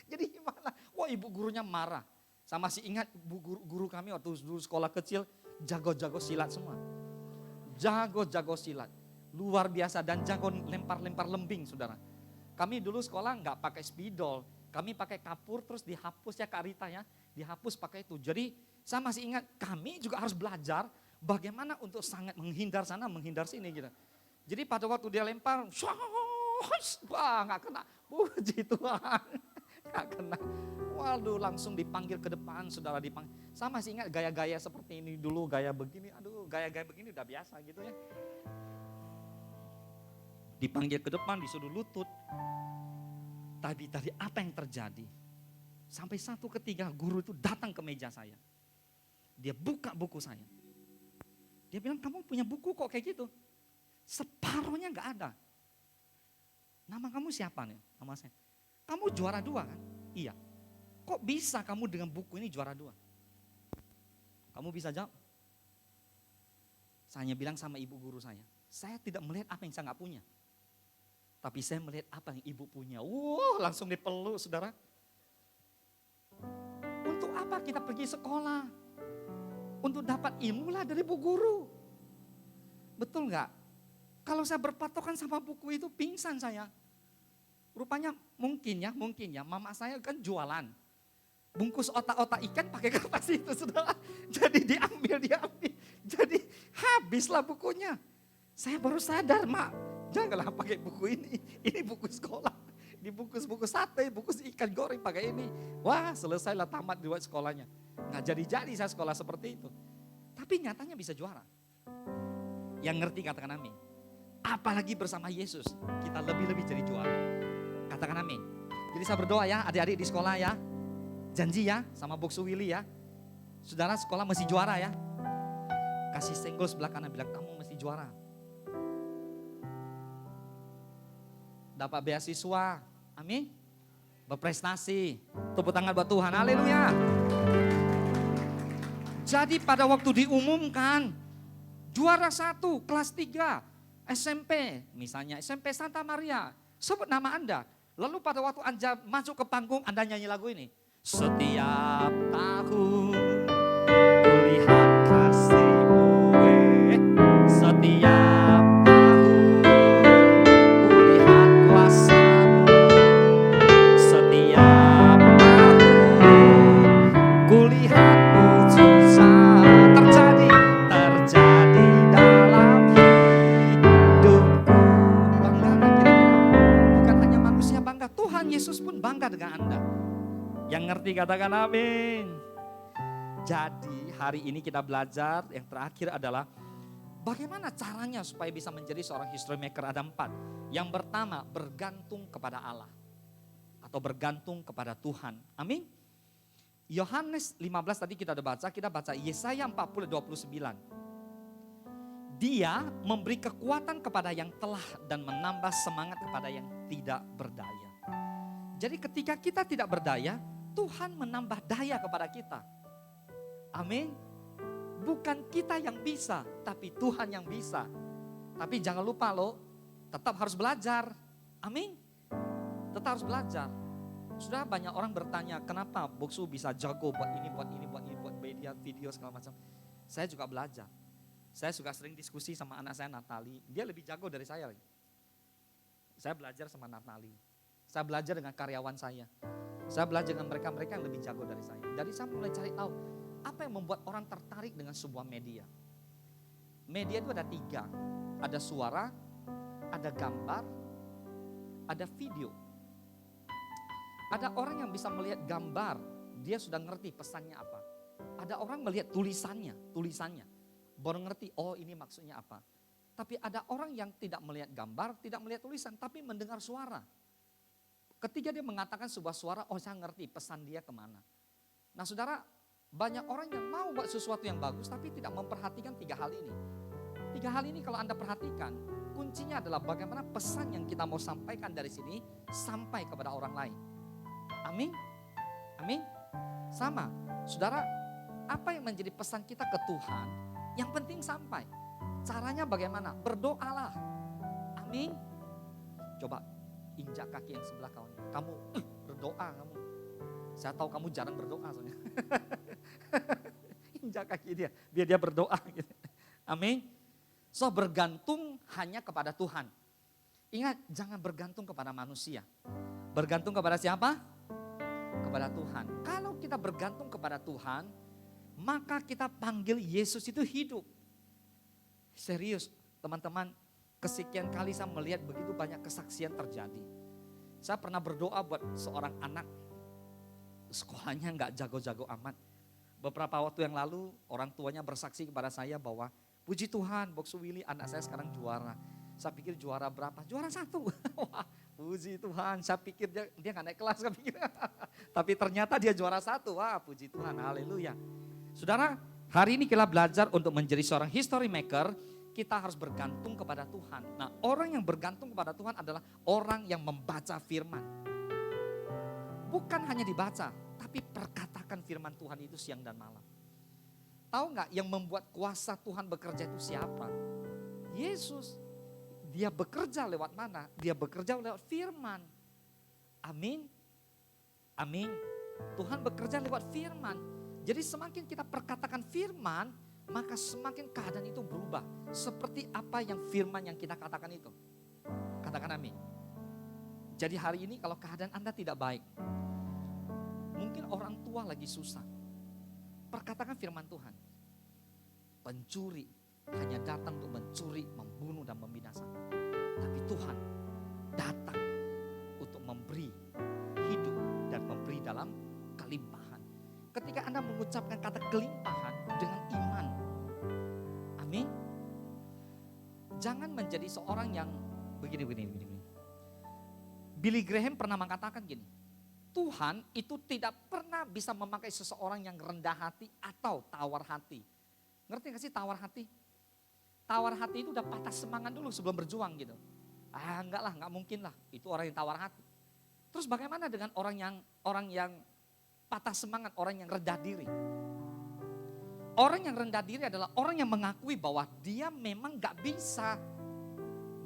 Jadi gimana? Wah, ibu gurunya marah. Saya masih ingat guru kami waktu dulu sekolah kecil, jago-jago silat semua. Jago-jago silat. Luar biasa dan jago lempar-lempar lembing, saudara. Kami dulu sekolah nggak pakai spidol, kami pakai kapur terus dihapus ya Kak Rita ya, dihapus pakai itu. Jadi saya masih ingat kami juga harus belajar bagaimana untuk sangat menghindar sana, menghindar sini gitu. Jadi pada waktu dia lempar, wah nggak kena, puji Tuhan, nggak kena. Waduh langsung dipanggil ke depan, saudara dipanggil. Saya masih ingat gaya-gaya seperti ini dulu, gaya begini, aduh gaya-gaya begini udah biasa gitu ya. Dipanggil ke depan, disuruh lutut. Tadi apa yang terjadi? Sampai satu ketika guru itu datang ke meja saya. Dia buka buku saya. Dia bilang, kamu punya buku kok kayak gitu? Separuhnya gak ada. Nama kamu siapa nih? Nama saya. Kamu juara 2 kan? Iya. Kok bisa kamu dengan buku ini juara 2? Kamu bisa jawab? Saya bilang sama ibu guru saya tidak melihat apa yang saya gak punya. Tapi saya melihat apa yang ibu punya. Langsung dipeluk saudara. Untuk apa kita pergi sekolah? Untuk dapat ilmu lah dari bu guru. Betul nggak? Kalau saya berpatokan sama buku itu pingsan saya. Rupanya mungkin ya mama saya kan jualan. Bungkus otak-otak ikan pakai kertas itu saudara. Jadi diambil. Jadi habislah bukunya. Saya baru sadar, Mak. Janganlah pakai buku ini buku sekolah. Dibungkus-bungkus sate, bungkus ikan goreng pakai ini. Wah selesailah tamat di sekolahnya. Nggak jadi saya sekolah seperti itu. Tapi nyatanya bisa juara. Yang ngerti katakan amin. Apalagi bersama Yesus, kita lebih-lebih jadi juara. Katakan amin. Jadi saya berdoa ya adik-adik di sekolah ya. Janji ya sama Boksu Willy ya. Saudara sekolah mesti juara ya. Kasih senggol sebelah kanan bilang kamu mesti juara. Dapat beasiswa, amin. Berprestasi, tepuk tangan buat Tuhan, haleluya. Jadi pada waktu diumumkan, juara 1 kelas 3 SMP, misalnya SMP Santa Maria, sebut nama Anda. Lalu pada waktu Anda masuk ke panggung, Anda nyanyi lagu ini. Setiap tahun kulihat kasih-Mu, setiap Yesus pun bangga dengan Anda. Yang ngerti katakan amin. Jadi hari ini kita belajar yang terakhir adalah bagaimana caranya supaya bisa menjadi seorang history maker. Ada 4. Yang pertama bergantung kepada Allah. Atau bergantung kepada Tuhan. Amin. Yohanes 15 tadi kita udah baca, kita baca Yesaya 40:29. Dia memberi kekuatan kepada yang telah dan menambah semangat kepada yang tidak berdaya. Jadi ketika kita tidak berdaya, Tuhan menambah daya kepada kita. Amin. Bukan kita yang bisa, tapi Tuhan yang bisa. Tapi jangan lupa loh, tetap harus belajar. Amin. Tetap harus belajar. Sudah banyak orang bertanya, kenapa Boksu bisa jago buat ini, buat ini, buat ini, buat media, video segala macam. Saya juga belajar. Saya juga sering diskusi sama anak saya Natali. Dia lebih jago dari saya lagi. Saya belajar sama Natali. Saya belajar dengan karyawan saya. Saya belajar dengan mereka-mereka yang lebih jago dari saya. Jadi saya mulai cari tahu, apa yang membuat orang tertarik dengan sebuah media. Media itu ada 3. Ada suara, ada gambar, ada video. Ada orang yang bisa melihat gambar, dia sudah ngerti pesannya apa. Ada orang melihat tulisannya, baru ngerti, oh ini maksudnya apa. Tapi ada orang yang tidak melihat gambar, tidak melihat tulisan, tapi mendengar suara. Ketika dia mengatakan sebuah suara, oh saya ngerti pesan dia kemana. Nah saudara, banyak orang yang mau buat sesuatu yang bagus, tapi tidak memperhatikan 3 hal ini. 3 hal ini kalau Anda perhatikan, kuncinya adalah bagaimana pesan yang kita mau sampaikan dari sini, sampai kepada orang lain. Amin, amin. Sama, saudara, apa yang menjadi pesan kita ke Tuhan, yang penting sampai. Caranya bagaimana? Berdoalah. Amin. Coba injak kaki yang sebelah kamu berdoa kamu. Saya tahu kamu jarang berdoa soalnya. Injak kaki dia, biar dia berdoa. Gitu. Amin. So bergantung hanya kepada Tuhan. Ingat, jangan bergantung kepada manusia. Bergantung kepada siapa? Kepada Tuhan. Kalau kita bergantung kepada Tuhan, maka kita panggil Yesus itu hidup. Serius, teman-teman, kesekian kali saya melihat begitu banyak kesaksian terjadi. Saya pernah berdoa buat seorang anak, sekolahnya nggak jago-jago amat. Beberapa waktu yang lalu, orang tuanya bersaksi kepada saya bahwa, puji Tuhan, Boksu Willy, anak saya sekarang juara. Saya pikir juara berapa? Juara 1. Wah, puji Tuhan. Saya pikir dia nggak naik kelas, saya pikir. Tapi ternyata dia juara 1. Wah, puji Tuhan, haleluya. Saudara, hari ini kita belajar untuk menjadi seorang history maker, kita harus bergantung kepada Tuhan. Nah, orang yang bergantung kepada Tuhan adalah orang yang membaca firman. Bukan hanya dibaca, tapi perkatakan firman Tuhan itu siang dan malam. Tahu nggak yang membuat kuasa Tuhan bekerja itu siapa? Yesus. Dia bekerja lewat mana? Dia bekerja lewat firman. Amin. Amin. Tuhan bekerja lewat firman. Jadi semakin kita perkatakan firman, maka semakin keadaan itu berubah. Seperti apa yang firman yang kita katakan itu. Katakan amin. Jadi hari ini kalau keadaan Anda tidak baik, mungkin orang tua lagi susah. Perkatakan firman Tuhan. Pencuri hanya datang untuk mencuri, membunuh dan membinasakan. Tapi Tuhan datang untuk memberi hidup dan memberi dalam kelimpahan. Ketika Anda mengucapkan kata kelimpahan dengan iman. Amin. Jangan menjadi seorang yang begini. Billy Graham pernah mengatakan gini. Tuhan itu tidak pernah bisa memakai seseorang yang rendah hati atau tawar hati. Ngerti gak sih tawar hati? Tawar hati itu udah patah semangat dulu sebelum berjuang gitu. Enggak lah, enggak mungkin lah. Itu orang yang tawar hati. Terus bagaimana dengan orang yang patah semangat, orang yang rendah diri? Orang yang rendah diri adalah orang yang mengakui bahwa dia memang gak bisa.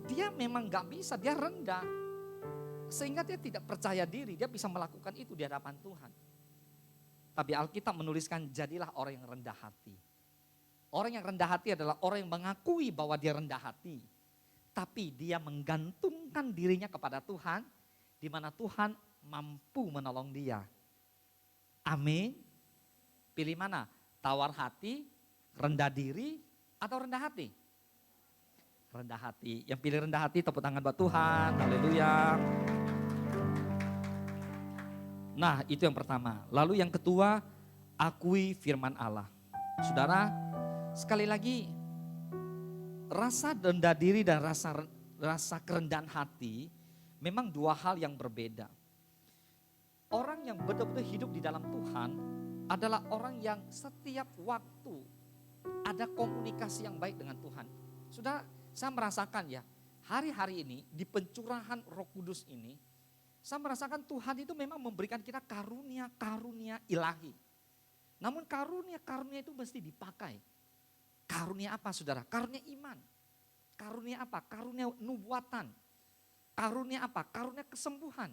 Dia memang gak bisa, dia rendah. Sehingga dia tidak percaya diri, dia bisa melakukan itu di hadapan Tuhan. Tapi Alkitab menuliskan jadilah orang yang rendah hati. Orang yang rendah hati adalah orang yang mengakui bahwa dia rendah hati. Tapi dia menggantungkan dirinya kepada Tuhan, di mana Tuhan mampu menolong dia. Amin. Pilih mana? Tawar hati, rendah diri, atau rendah hati? Rendah hati. Yang pilih rendah hati tepuk tangan buat Tuhan. Haleluya. Nah, itu yang pertama. Lalu yang kedua, akui firman Allah. Saudara, sekali lagi, rasa rendah diri dan rasa kerendahan hati memang 2 hal yang berbeda. Orang yang betul-betul hidup di dalam Tuhan, adalah orang yang setiap waktu ada komunikasi yang baik dengan Tuhan. Sudah, saya merasakan ya, hari-hari ini di pencurahan Roh Kudus ini, saya merasakan Tuhan itu memang memberikan kita karunia-karunia ilahi. Namun karunia-karunia itu mesti dipakai. Karunia apa saudara? Karunia iman. Karunia apa? Karunia nubuatan. Karunia apa? Karunia kesembuhan.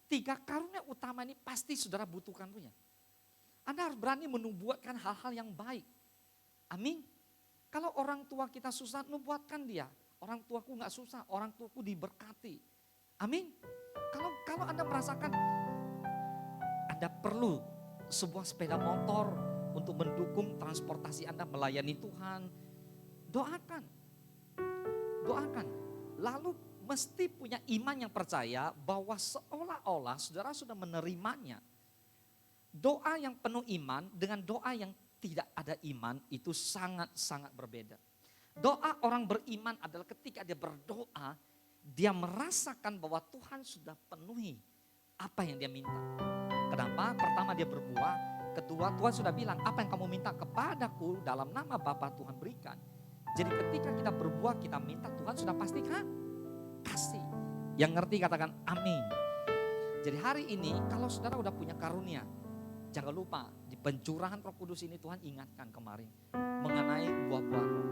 3 karunia utama ini pasti saudara butuhkan punya. Anda harus berani menubuatkan hal-hal yang baik. Amin. Kalau orang tua kita susah, nubuatkan dia. Orang tuaku gak susah, orang tuaku diberkati. Amin. Kalau Anda merasakan Anda perlu sebuah sepeda motor untuk mendukung transportasi Anda melayani Tuhan, doakan. Doakan. Lalu mesti punya iman yang percaya bahwa seolah-olah saudara sudah menerimanya. Doa yang penuh iman dengan doa yang tidak ada iman itu sangat-sangat berbeda. Doa orang beriman adalah ketika dia berdoa, dia merasakan bahwa Tuhan sudah penuhi apa yang dia minta. Kenapa? Pertama dia berbuah, kedua Tuhan sudah bilang apa yang kamu minta kepadaku dalam nama Bapa Tuhan berikan. Jadi ketika kita berbuah, kita minta, Tuhan sudah pasti kasih. Yang ngerti katakan amin. Jadi hari ini kalau saudara udah punya karunia, jangan lupa di pencurahan Roh Kudus ini Tuhan ingatkan kemarin mengenai buah-buah roh.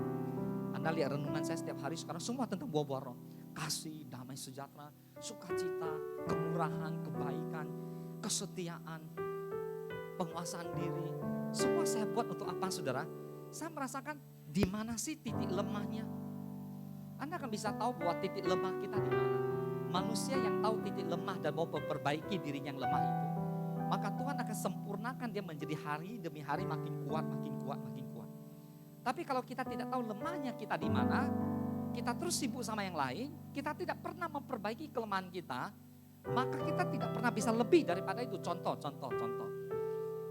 Anda lihat renungan saya setiap hari sekarang semua tentang buah-buah roh. Kasih, damai sejahtera, sukacita, kemurahan, kebaikan, kesetiaan, penguasaan diri. Semua saya buat untuk apa saudara? Saya merasakan di mana sih titik lemahnya. Anda akan bisa tahu bahwa titik lemah kita di mana. Manusia yang tahu titik lemah dan mau memperbaiki dirinya yang lemah itu, maka Tuhan akan sempurnakan dia menjadi hari demi hari makin kuat, makin kuat, makin kuat. Tapi kalau kita tidak tahu lemahnya kita di mana, kita terus sibuk sama yang lain, kita tidak pernah memperbaiki kelemahan kita, maka kita tidak pernah bisa lebih daripada itu. Contoh.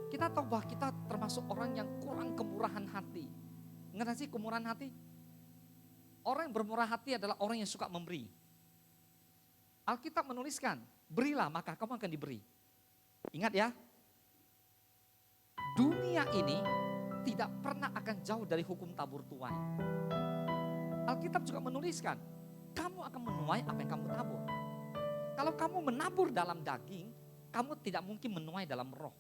Kita tahu bahwa kita termasuk orang yang kurang kemurahan hati. Ngerti sih kemurahan hati? Orang yang bermurah hati adalah orang yang suka memberi. Alkitab menuliskan, berilah maka kamu akan diberi. Ingat ya, dunia ini tidak pernah akan jauh dari hukum tabur tuai. Alkitab juga menuliskan, kamu akan menuai apa yang kamu tabur. Kalau kamu menabur dalam daging, kamu tidak mungkin menuai dalam roh.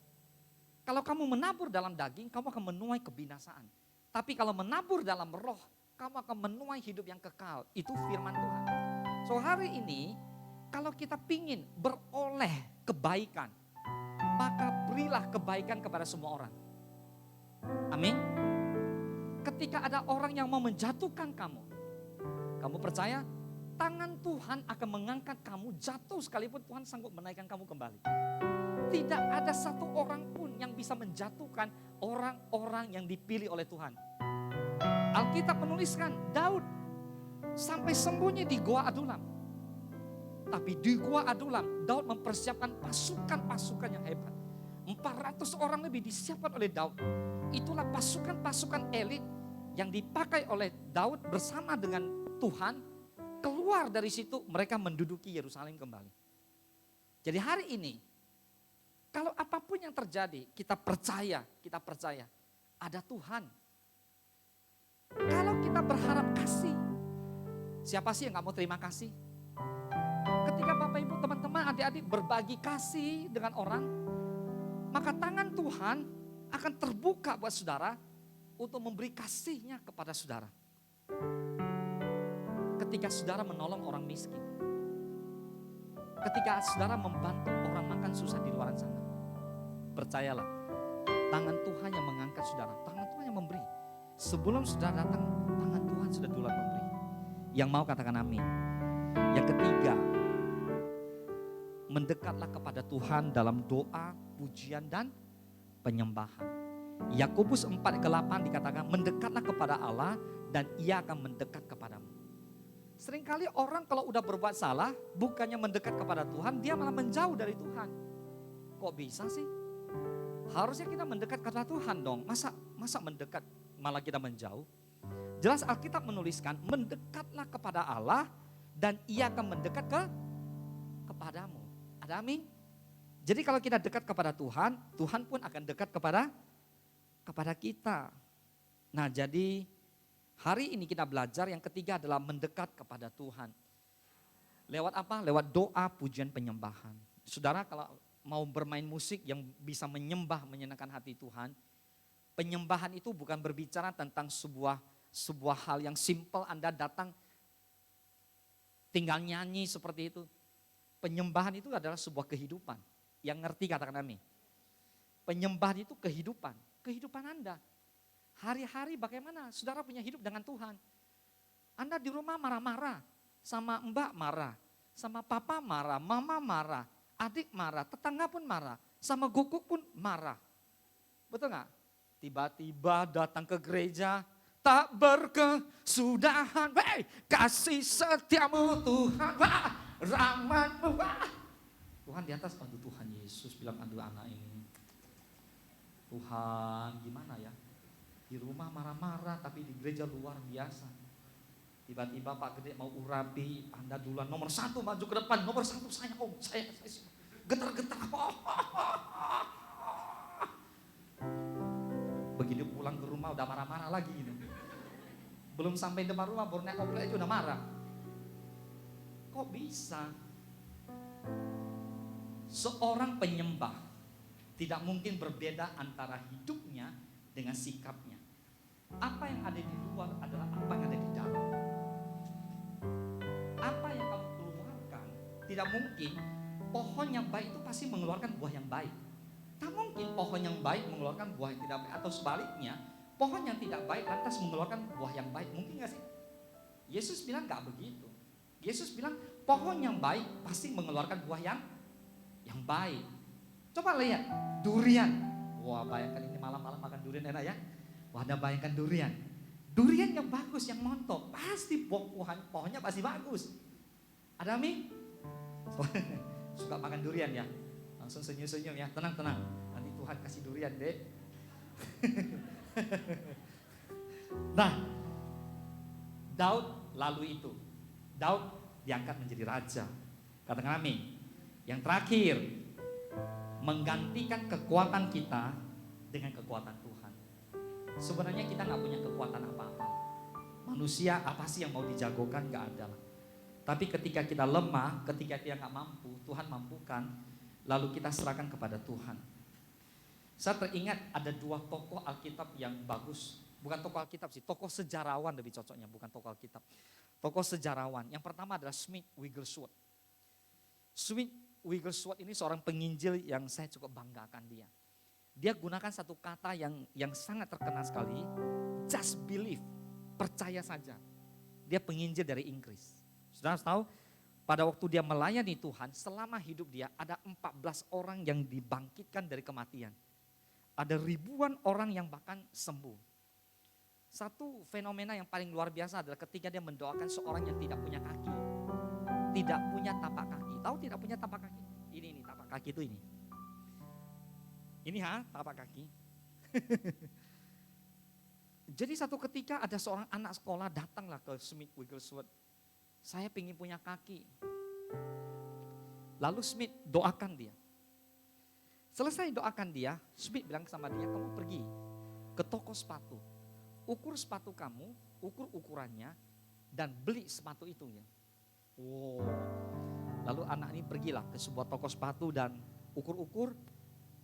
Kalau kamu menabur dalam daging, kamu akan menuai kebinasaan. Tapi kalau menabur dalam roh, kamu akan menuai hidup yang kekal. Itu firman Tuhan. So hari ini, kalau kita pingin beroleh kebaikan, maka berilah kebaikan kepada semua orang. Amin. Ketika ada orang yang mau menjatuhkan kamu percaya tangan Tuhan akan mengangkat kamu, jatuh sekalipun Tuhan sanggup menaikkan kamu kembali. Tidak ada satu orang pun yang bisa menjatuhkan orang-orang yang dipilih oleh Tuhan. Alkitab menuliskan Daud sampai sembunyi di Gua Adulam. Tapi di Gua Adulam Daud mempersiapkan pasukan-pasukan yang hebat. 400 orang lebih disiapkan oleh Daud. Itulah pasukan-pasukan elit yang dipakai oleh Daud bersama dengan Tuhan. Keluar dari situ mereka menduduki Yerusalem kembali. Jadi hari ini kalau apapun yang terjadi kita percaya ada Tuhan. Kalau kita berharap kasih, siapa sih yang gak mau terima kasih? Ketika Bapak Ibu teman-teman adik-adik berbagi kasih dengan orang, maka tangan Tuhan akan terbuka buat saudara untuk memberi kasihnya kepada saudara. Ketika saudara menolong orang miskin, ketika saudara membantu orang makan susah di luar sana, percayalah, tangan Tuhan yang mengangkat saudara, tangan Tuhan yang memberi. Sebelum saudara datang, tangan Tuhan sudah duluan memberi. Yang mau katakan amin. Yang ketiga, mendekatlah kepada Tuhan dalam doa, pujian dan penyembahan. Yakobus 4:8 dikatakan, mendekatlah kepada Allah dan Ia akan mendekat kepadamu. Seringkali orang kalau udah berbuat salah, bukannya mendekat kepada Tuhan, dia malah menjauh dari Tuhan. Kok bisa sih? Harusnya kita mendekat kepada Tuhan dong. Masa mendekat malah kita menjauh? Jelas Alkitab menuliskan, mendekatlah kepada Allah dan Ia akan mendekat kepadamu. Ada amin? Jadi kalau kita dekat kepada Tuhan, Tuhan pun akan dekat kepada kita. Nah, jadi hari ini kita belajar yang ketiga adalah mendekat kepada Tuhan. Lewat apa? Lewat doa, pujian, penyembahan. Saudara kalau mau bermain musik yang bisa menyembah, menyenangkan hati Tuhan, penyembahan itu bukan berbicara tentang sebuah hal yang simple, Anda datang tinggal nyanyi seperti itu. Penyembahan itu adalah sebuah kehidupan. Yang ngerti katakan amin. Penyembahan itu kehidupan Anda. Hari-hari bagaimana saudara punya hidup dengan Tuhan. Anda di rumah marah-marah, sama mbak marah, sama papa marah, mama marah, adik marah, tetangga pun marah, sama guguk pun marah. Betul gak? Tiba-tiba datang ke gereja, tak berkesudahan, kasih setiamu Tuhan, rahmatmu. Tuhan di atas, aduh Tuhan Yesus bilang aduh anak ini. Tuhan gimana ya? Di rumah marah-marah tapi di gereja luar biasa. Tiba-tiba Pak Gede mau urapi, Anda duluan nomor 1 maju ke depan, nomor 1 saya om, saya getar-getar. Begitu pulang ke rumah udah marah-marah lagi gitu. Belum sampai depan rumah baru naik mobil aja udah marah. Kok bisa? Seorang penyembah tidak mungkin berbeda antara hidupnya dengan sikapnya. Apa yang ada di luar adalah apa yang ada di dalam. Apa yang kamu keluarkan, tidak mungkin pohon yang baik itu pasti mengeluarkan buah yang baik. Tak mungkin pohon yang baik mengeluarkan buah yang tidak baik. Atau sebaliknya, pohon yang tidak baik lantas mengeluarkan buah yang baik. Mungkin gak sih? Yesus bilang gak begitu. Yesus bilang pohon yang baik pasti mengeluarkan buah yang baik. Coba lihat, durian. Wah bayangkan ini malam-malam makan durian enak ya. Wah Anda bayangkan durian. Durian yang bagus, yang montok. Pasti pohonnya pasti bagus. Ada amin? Suka makan durian ya? Langsung senyum-senyum ya, tenang-tenang. Nanti Tuhan kasih durian deh. Nah, Daud lalu itu. Daud diangkat menjadi raja. Katakan amin. Yang terakhir, menggantikan kekuatan kita dengan kekuatan Tuhan. Sebenarnya kita gak punya kekuatan apa-apa. Manusia apa sih yang mau dijagokan? Gak ada lah. Tapi ketika kita lemah, ketika kita gak mampu, Tuhan mampukan. Lalu kita serahkan kepada Tuhan. Saya teringat ada 2 tokoh Alkitab yang bagus. Bukan tokoh Alkitab sih, tokoh sejarawan lebih cocoknya, bukan tokoh Alkitab. Tokoh sejarawan. Yang pertama adalah Smith Wigglesworth. Smith Wigglesworth ini seorang penginjil yang saya cukup banggakan dia. Dia gunakan satu kata yang sangat terkenal sekali, just believe, percaya saja. Dia penginjil dari Inggris. Saudara tahu, pada waktu dia melayani Tuhan, selama hidup dia ada 14 orang yang dibangkitkan dari kematian. Ada ribuan orang yang bahkan sembuh. Satu fenomena yang paling luar biasa adalah ketika dia mendoakan seorang yang tidak punya kaki. Tidak punya tapak kaki. Tahu tidak punya tapak kaki? Ini tapak kaki itu ini. Ini tapak kaki. Jadi satu ketika ada seorang anak sekolah datanglah ke Smith Wigglesworth. Saya pengen punya kaki. Lalu Smith doakan dia. Selesai doakan dia, Smith bilang sama dia, kamu pergi ke toko sepatu. Ukur sepatu kamu, ukur ukurannya, dan beli sepatu itu ya. Wow. Lalu anak ini pergilah ke sebuah toko sepatu dan ukur-ukur.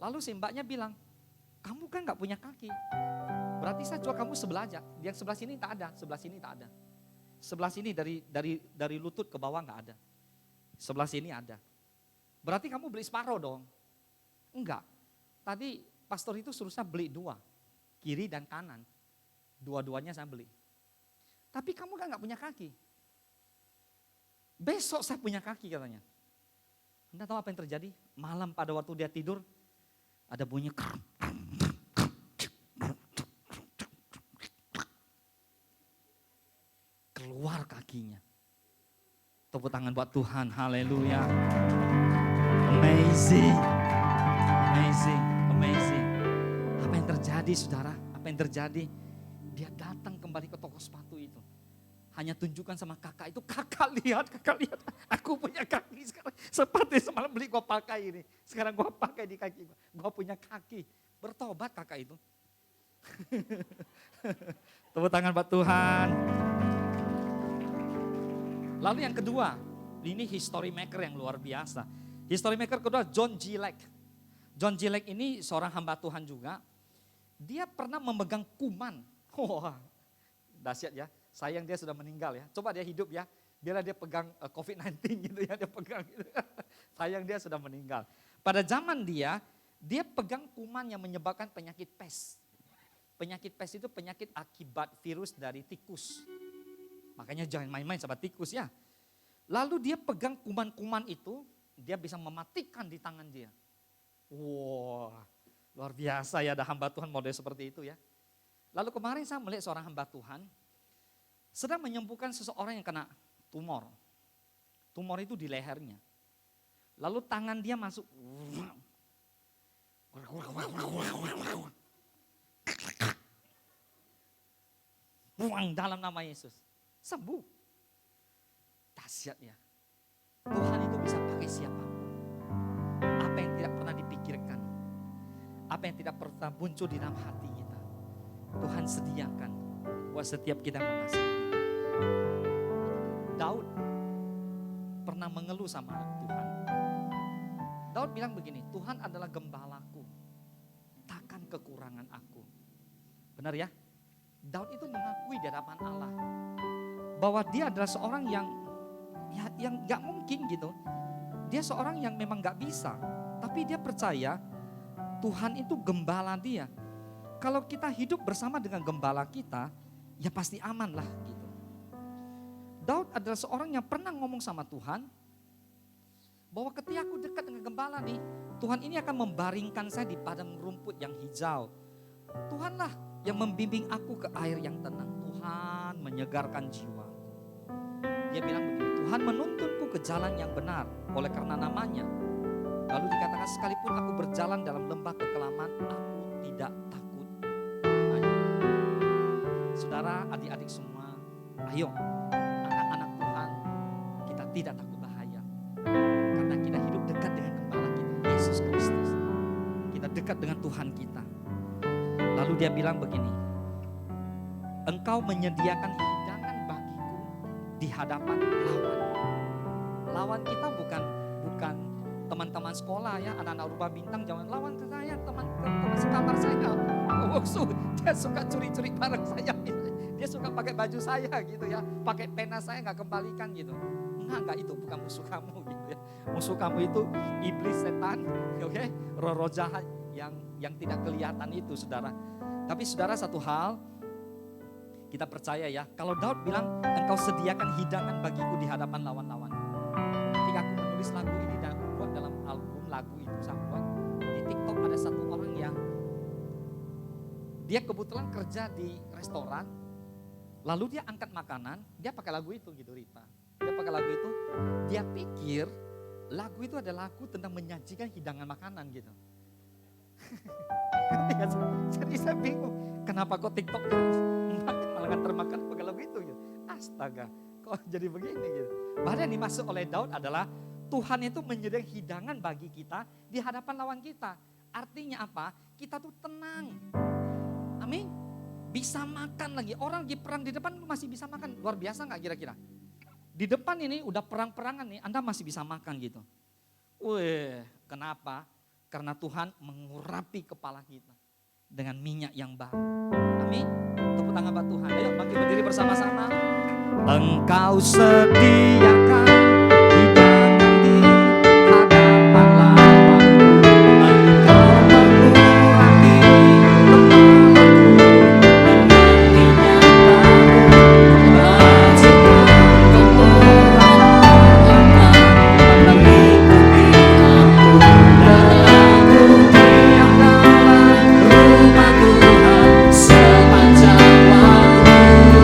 Lalu si mbaknya bilang, kamu kan gak punya kaki. Berarti saya jual kamu sebelah aja. Yang sebelah sini tak ada, sebelah sini tak ada. Sebelah sini dari lutut ke bawah gak ada. Sebelah sini ada. Berarti kamu beli separuh dong. Enggak. Tadi pastor itu suruh saya beli 2. Kiri dan kanan. Dua-duanya saya beli. Tapi kamu kan gak punya kaki. Besok saya punya kaki katanya. Anda tahu apa yang terjadi? Malam pada waktu dia tidur, ada bunyi keluar kakinya. Tepuk tangan buat Tuhan, haleluya. Amazing, amazing, amazing. Apa yang terjadi saudara? Apa yang terjadi? Dia datang kembali ke toko sepatu itu. hanya tunjukkan sama kakak itu, kakak lihat, aku punya kaki sekarang. Seperti semalam beli gue pakai ini, sekarang gue pakai di kaki gue punya kaki. Bertobat kakak itu. Tepuk tangan buat Tuhan. Lalu yang kedua, ini history maker yang luar biasa. History maker kedua John G. Lake. John G. Lake ini seorang hamba Tuhan juga. Dia pernah memegang kuman. Wah, dahsyat ya. Sayang dia sudah meninggal ya. Coba dia hidup ya. Biarlah dia pegang COVID-19 gitu ya. Dia pegang gitu. Sayang dia sudah meninggal. Pada zaman dia pegang kuman yang menyebabkan penyakit pes. Penyakit pes itu penyakit akibat virus dari tikus. Makanya jangan main-main sama tikus ya. Lalu dia pegang kuman-kuman itu, dia bisa mematikan di tangan dia. Wow, luar biasa ya ada hamba Tuhan model seperti itu ya. Lalu kemarin saya melihat seorang hamba Tuhan sedang menyembuhkan seseorang yang kena tumor. Tumor itu di lehernya. Lalu tangan dia masuk. Buang dalam nama Yesus. Sembuh. Dahsyat ya. Tuhan itu bisa pakai siapapun. Apa yang tidak pernah dipikirkan. Apa yang tidak pernah muncul di dalam hati kita. Tuhan sediakan buat setiap kita mengasihi dia. Daud pernah mengeluh sama Tuhan. Daud bilang begini, Tuhan adalah gembalaku, takkan kekurangan aku. Benar ya? Daud itu mengakui di hadapan Allah bahwa dia adalah seorang yang gak mungkin gitu. Dia seorang yang memang gak bisa, tapi dia percaya Tuhan itu gembala dia. Kalau kita hidup bersama dengan gembala kita, ya pasti aman lah gitu. Daud adalah seorang yang pernah ngomong sama Tuhan, bahwa ketika aku dekat dengan gembala nih, Tuhan ini akan membaringkan saya di padang rumput yang hijau. Tuhanlah yang membimbing aku ke air yang tenang. Tuhan menyegarkan jiwaku. Dia bilang begini, Tuhan menuntunku ke jalan yang benar oleh karena namanya. Lalu dikatakan sekalipun aku berjalan dalam lembah kekelaman, aku tidak takut. Ayo. Saudara, adik-adik semua, ayo. Anak-anak Tuhan, kita tidak takut bahaya. Karena kita hidup dekat dengan gembala kita, Yesus Kristus. Kita dekat dengan Tuhan kita. Lalu dia bilang begini, engkau menyediakan hidangan bagiku di hadapan lawan. Lawan kita bukan teman-teman sekolah ya, anak-anak rumah bintang, jangan lawan ke saya, teman-teman sekamar saya. Dia suka curi-curi barang saya, dia suka pakai baju saya gitu ya, pakai pena saya nggak kembalikan gitu. Enggak itu bukan musuh kamu gitu ya. Musuh kamu itu iblis, setan, oke, roh-roh jahat yang tidak kelihatan itu saudara. Tapi saudara satu hal, kita percaya ya, kalau Daud bilang engkau sediakan hidangan bagiku di hadapan lawan-lawan. Ketika aku menulis lagu ini dan aku buat dalam album lagu itu saya buat, di TikTok ada satu orang yang dia kebetulan kerja di restoran, lalu dia angkat makanan, dia pakai lagu itu gitu Rita. Dia pakai lagu itu, dia pikir lagu itu adalah lagu tentang menyajikan hidangan makanan gitu. Jadi saya bingung, kenapa kok TikTok malah termakan pakai lagu itu gitu. Astaga, kok jadi begini gitu. Padahal yang dimaksud oleh Daud adalah Tuhan itu menyediakan hidangan bagi kita di hadapan lawan kita. Artinya apa? Kita tuh tenang. Amin. Bisa makan lagi. Orang lagi perang di depan masih bisa makan. Luar biasa gak kira-kira? Di depan ini udah perang-perangan nih, Anda masih bisa makan gitu. Wih, kenapa? Karena Tuhan mengurapi kepala kita dengan minyak yang baru. Amin. Tepuk tangan buat Tuhan. Ayo bangkit berdiri bersama-sama. Engkau sediakan hidangan di hadapan lawanku. Engkau mengurapi kepalaku dengan minyak baru. Bajikan kemurahan yang akan mengikuti aku. Aku diam dalam rumah Tuhan sepanjang waktu.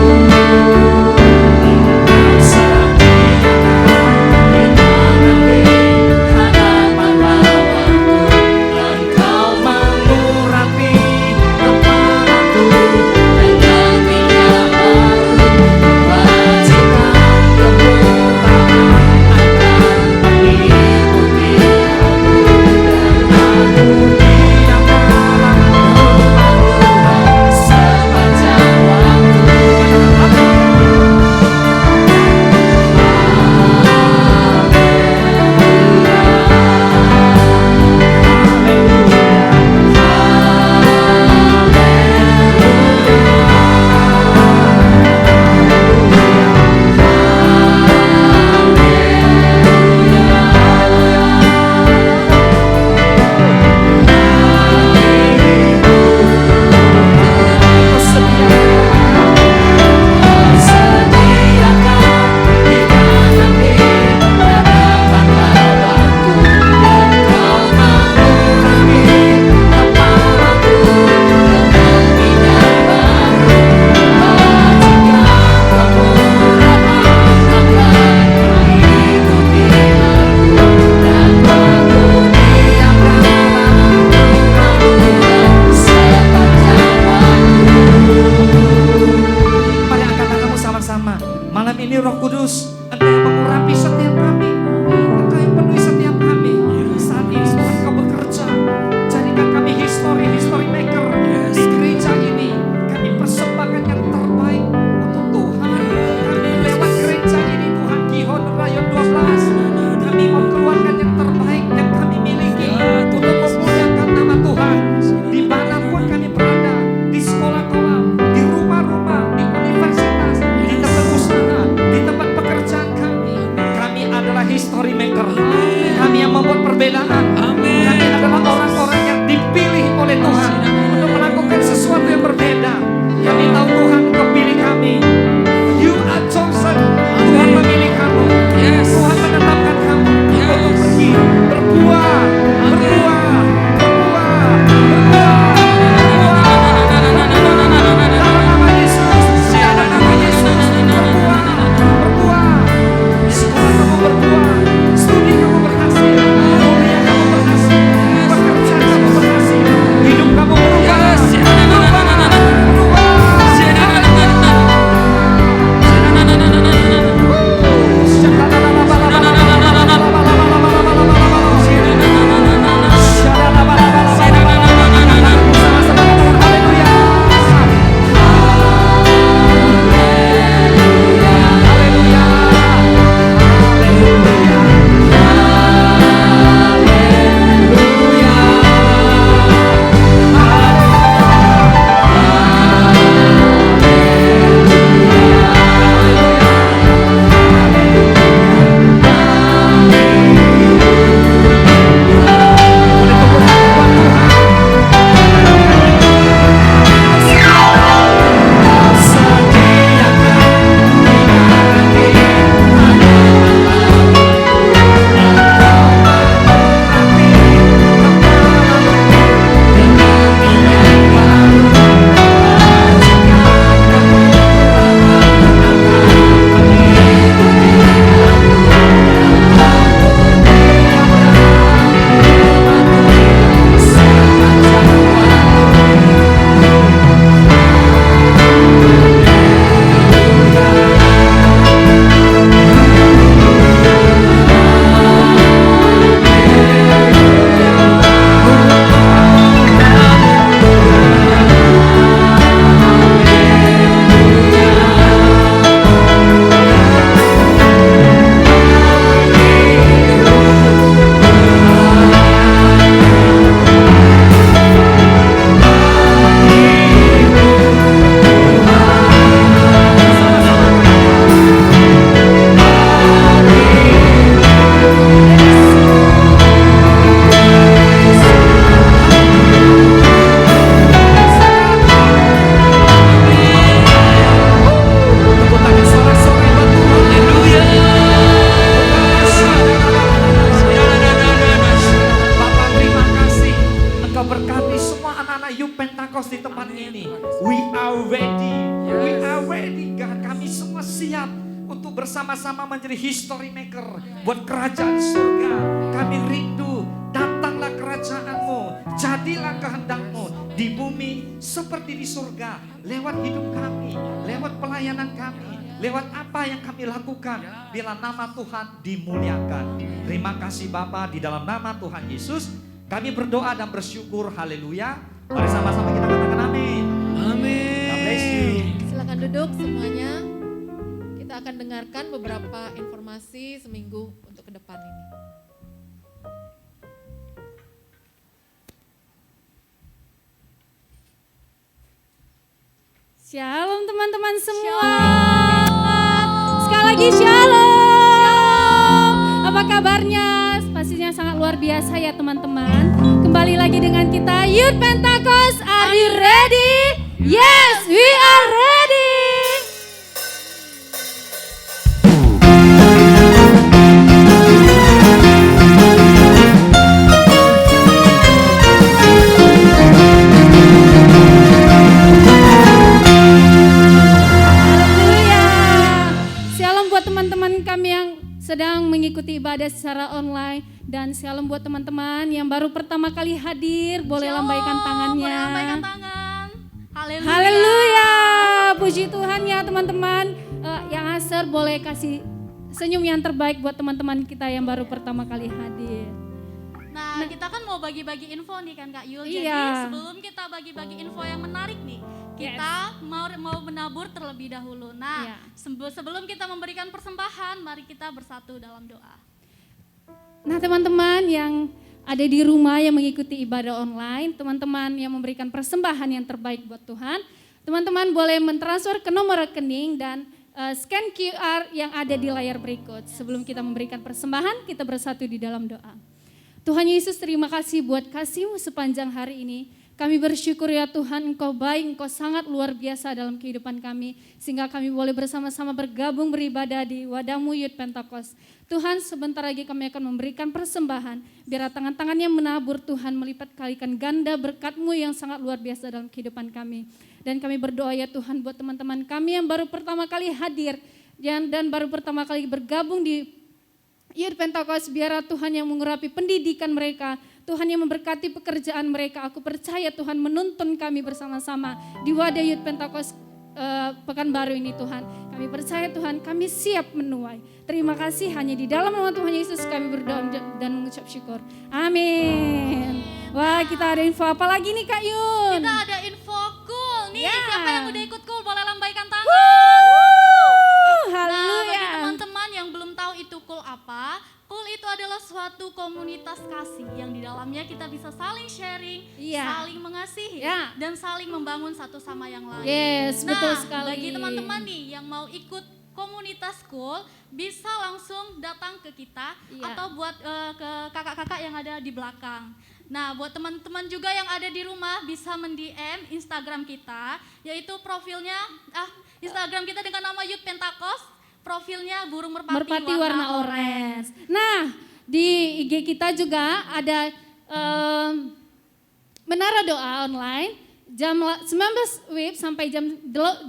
Sedia Yesus, Engkau yang mengurapi setiap kami. Engkau yang penuhi setiap kami. Saat ini Tuhan Engkau bekerja. Jadikan kami history maker di gereja ini. Kami persembahkan yang terbaik untuk Tuhan. Kami lewat gereja ini Tuhan, Gihon Rayon 12. Kami mau keluarkan yang terbaik yang kami miliki untuk memuliakan nama Tuhan. Dimanapun kami berada, di sekolah-sekolah, di rumah-rumah, di universitas, di tempat usaha, di tempat pekerjaan kami adalah history maker. Kami yang membuat perbedaan. Kami adalah orang-orang yang dipilih oleh Tuhan untuk melakukan sesuatu yang berbeda. Kami tahu Tuhan Engkau pilih kami. You are chosen. Tuhan memilih kamu. Tuhan menetapkan kamu untuk pergi berbuah. Dalam nama Yesus, dalam nama Yesus, berbuah. Di sekolah kamu berbuah, studi kamu berhasil, kuliah kamu berhasil, pekerjaan kamu berhasil, hidup kamu berubah. bersama-sama menjadi history maker buat kerajaan surga. Kami rindu, datanglah kerajaanmu, jadilah kehendakmu di bumi seperti di surga. Lewat hidup kami, lewat pelayanan kami, lewat apa yang kami lakukan, biarlah nama Tuhan dimuliakan. Terima kasih Bapa, di dalam nama Tuhan Yesus kami berdoa dan bersyukur. Haleluya. Mari sama-sama kita katakan amin. Amin. God bless you. Silakan duduk semuanya. Kita akan dengarkan beberapa informasi seminggu untuk ke depan ini. Shalom teman-teman semua. Sekali lagi shalom. Apa kabarnya? Pastinya sangat luar biasa ya teman-teman. Kembali lagi dengan kita Youth Pentecost. Are you ready? Yes, we are ready. Teman-teman kami yang sedang mengikuti ibadah secara online, dan shalom buat teman-teman yang baru pertama kali hadir, boleh lambaikan tangannya. Boleh lambaikan tangan. Haleluya. Haleluya. Puji Tuhan ya teman-teman. Yang Aser boleh kasih senyum yang terbaik buat teman-teman kita yang baru pertama kali hadir. Nah, kita kan mau bagi-bagi info nih kan Kak Yul. Jadi Iya. sebelum kita bagi-bagi info yang menarik nih, kita mau menabur terlebih dahulu. Nah, Iya. sebelum kita memberikan persembahan, mari kita bersatu dalam doa. Nah, teman-teman yang ada di rumah yang mengikuti ibadah online, teman-teman yang memberikan persembahan yang terbaik buat Tuhan, teman-teman boleh mentransfer ke nomor rekening dan scan QR yang ada di layar berikut. Sebelum kita memberikan persembahan, kita bersatu di dalam doa. Tuhan Yesus, terima kasih buat kasih-Mu sepanjang hari ini. Kami bersyukur ya Tuhan, Engkau baik, Engkau sangat luar biasa dalam kehidupan kami. Sehingga kami boleh bersama-sama bergabung beribadah di wadah-Mu Youth Pentakos. Tuhan, sebentar lagi kami akan memberikan persembahan. Biar tangan-tangannya menabur Tuhan, melipat kalikan ganda berkat-Mu yang sangat luar biasa dalam kehidupan kami. Dan kami berdoa ya Tuhan buat teman-teman kami yang baru pertama kali hadir. Dan baru pertama kali bergabung di Youth Pentakos, biar Tuhan yang mengurapi pendidikan mereka, Tuhan yang memberkati pekerjaan mereka. Aku percaya Tuhan menuntun kami bersama-sama di wadah Youth Pentakos Pekanbaru ini Tuhan. Kami percaya Tuhan, kami siap menuai. Terima kasih, hanya di dalam nama Tuhan Yesus kami berdoa dan mengucap syukur. Amin. Wah, kita ada info apa lagi nih Kak Yun? Kita ada info cool nih. Ya. Siapa yang udah ikut cool boleh lambaikan tangan. Nah, bagi Haleluya. teman-teman yang belum tahu itu cool apa, cool itu adalah suatu komunitas kasih yang di dalamnya kita bisa saling sharing, Iya. saling mengasihi, Ya. dan saling membangun satu sama yang lain. Yes, Nah, betul sekali. bagi teman-teman nih yang mau ikut komunitas cool, bisa langsung datang ke kita Iya. atau buat ke kakak-kakak yang ada di belakang. Nah, buat teman-teman juga yang ada di rumah bisa mend-DM Instagram kita, yaitu profilnya Instagram kita dengan nama Youth Pentakos, profilnya burung merpati warna orange. Nah, di IG kita juga ada menara doa online jam 19 WIB sampai jam 20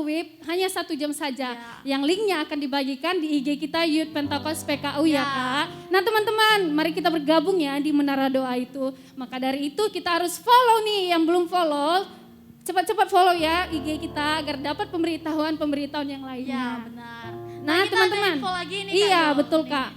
WIB, hanya 1 jam saja. Ya. Yang linknya akan dibagikan di IG kita Youth Pentakos PKU ya Ya. Kak. Nah teman-teman, mari kita bergabung ya di menara doa itu. Maka dari itu kita harus follow nih, yang belum follow cepat-cepat follow ya IG kita agar dapat pemberitahuan yang lainnya. Ya, benar. Nah kita teman-teman, ada info lagi nih, iya Kak Yul. betul Nih. Kak.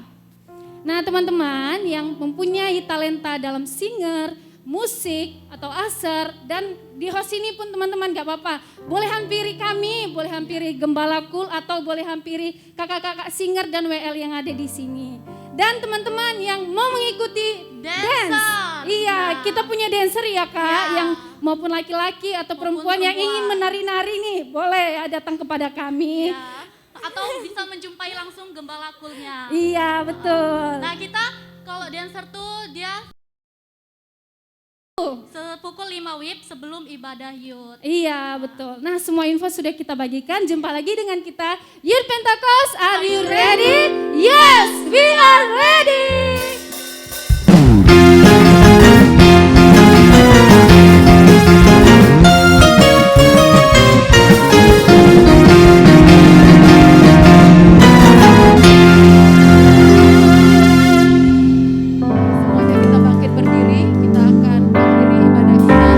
Nah teman-teman yang mempunyai talenta dalam singer, musik atau aser, dan di host ini pun teman-teman gak apa-apa, boleh hampiri kami, boleh hampiri Gembala Cool atau boleh hampiri kakak-kakak singer dan WL yang ada di sini. Dan teman-teman yang mau mengikuti Dancer. dance, iya Nah. kita punya dancer ya Kak, Ya. yang maupun laki-laki atau Maupun perempuan yang perempuan. ingin menari-nari nih, boleh ya datang kepada kami. Ya. Atau bisa menjumpai langsung Gembala Cool-nya. Iya betul. Nah, kita kalau dancer tuh dia sepukul 5 WIB sebelum ibadah youth. Iya betul. Nah semua info sudah kita bagikan. Jumpa lagi dengan kita Youth Pentakos. Are you ready? Yes, we are ready. Semuanya kita bangkit berdiri, kita akan akhiri ibadah kita.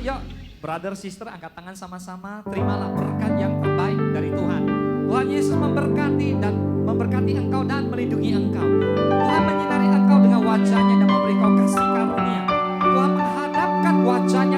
Yuk, brother sister angkat tangan sama-sama, terimalah berkat yang terbaik dari Tuhan. Tuhan Yesus memberkati dan memberkati engkau dan melindungi engkau. Tuhan menyinari engkau dengan wajahnya dan memberi engkau kasih karunia. Tuhan menghadapkan wajahnya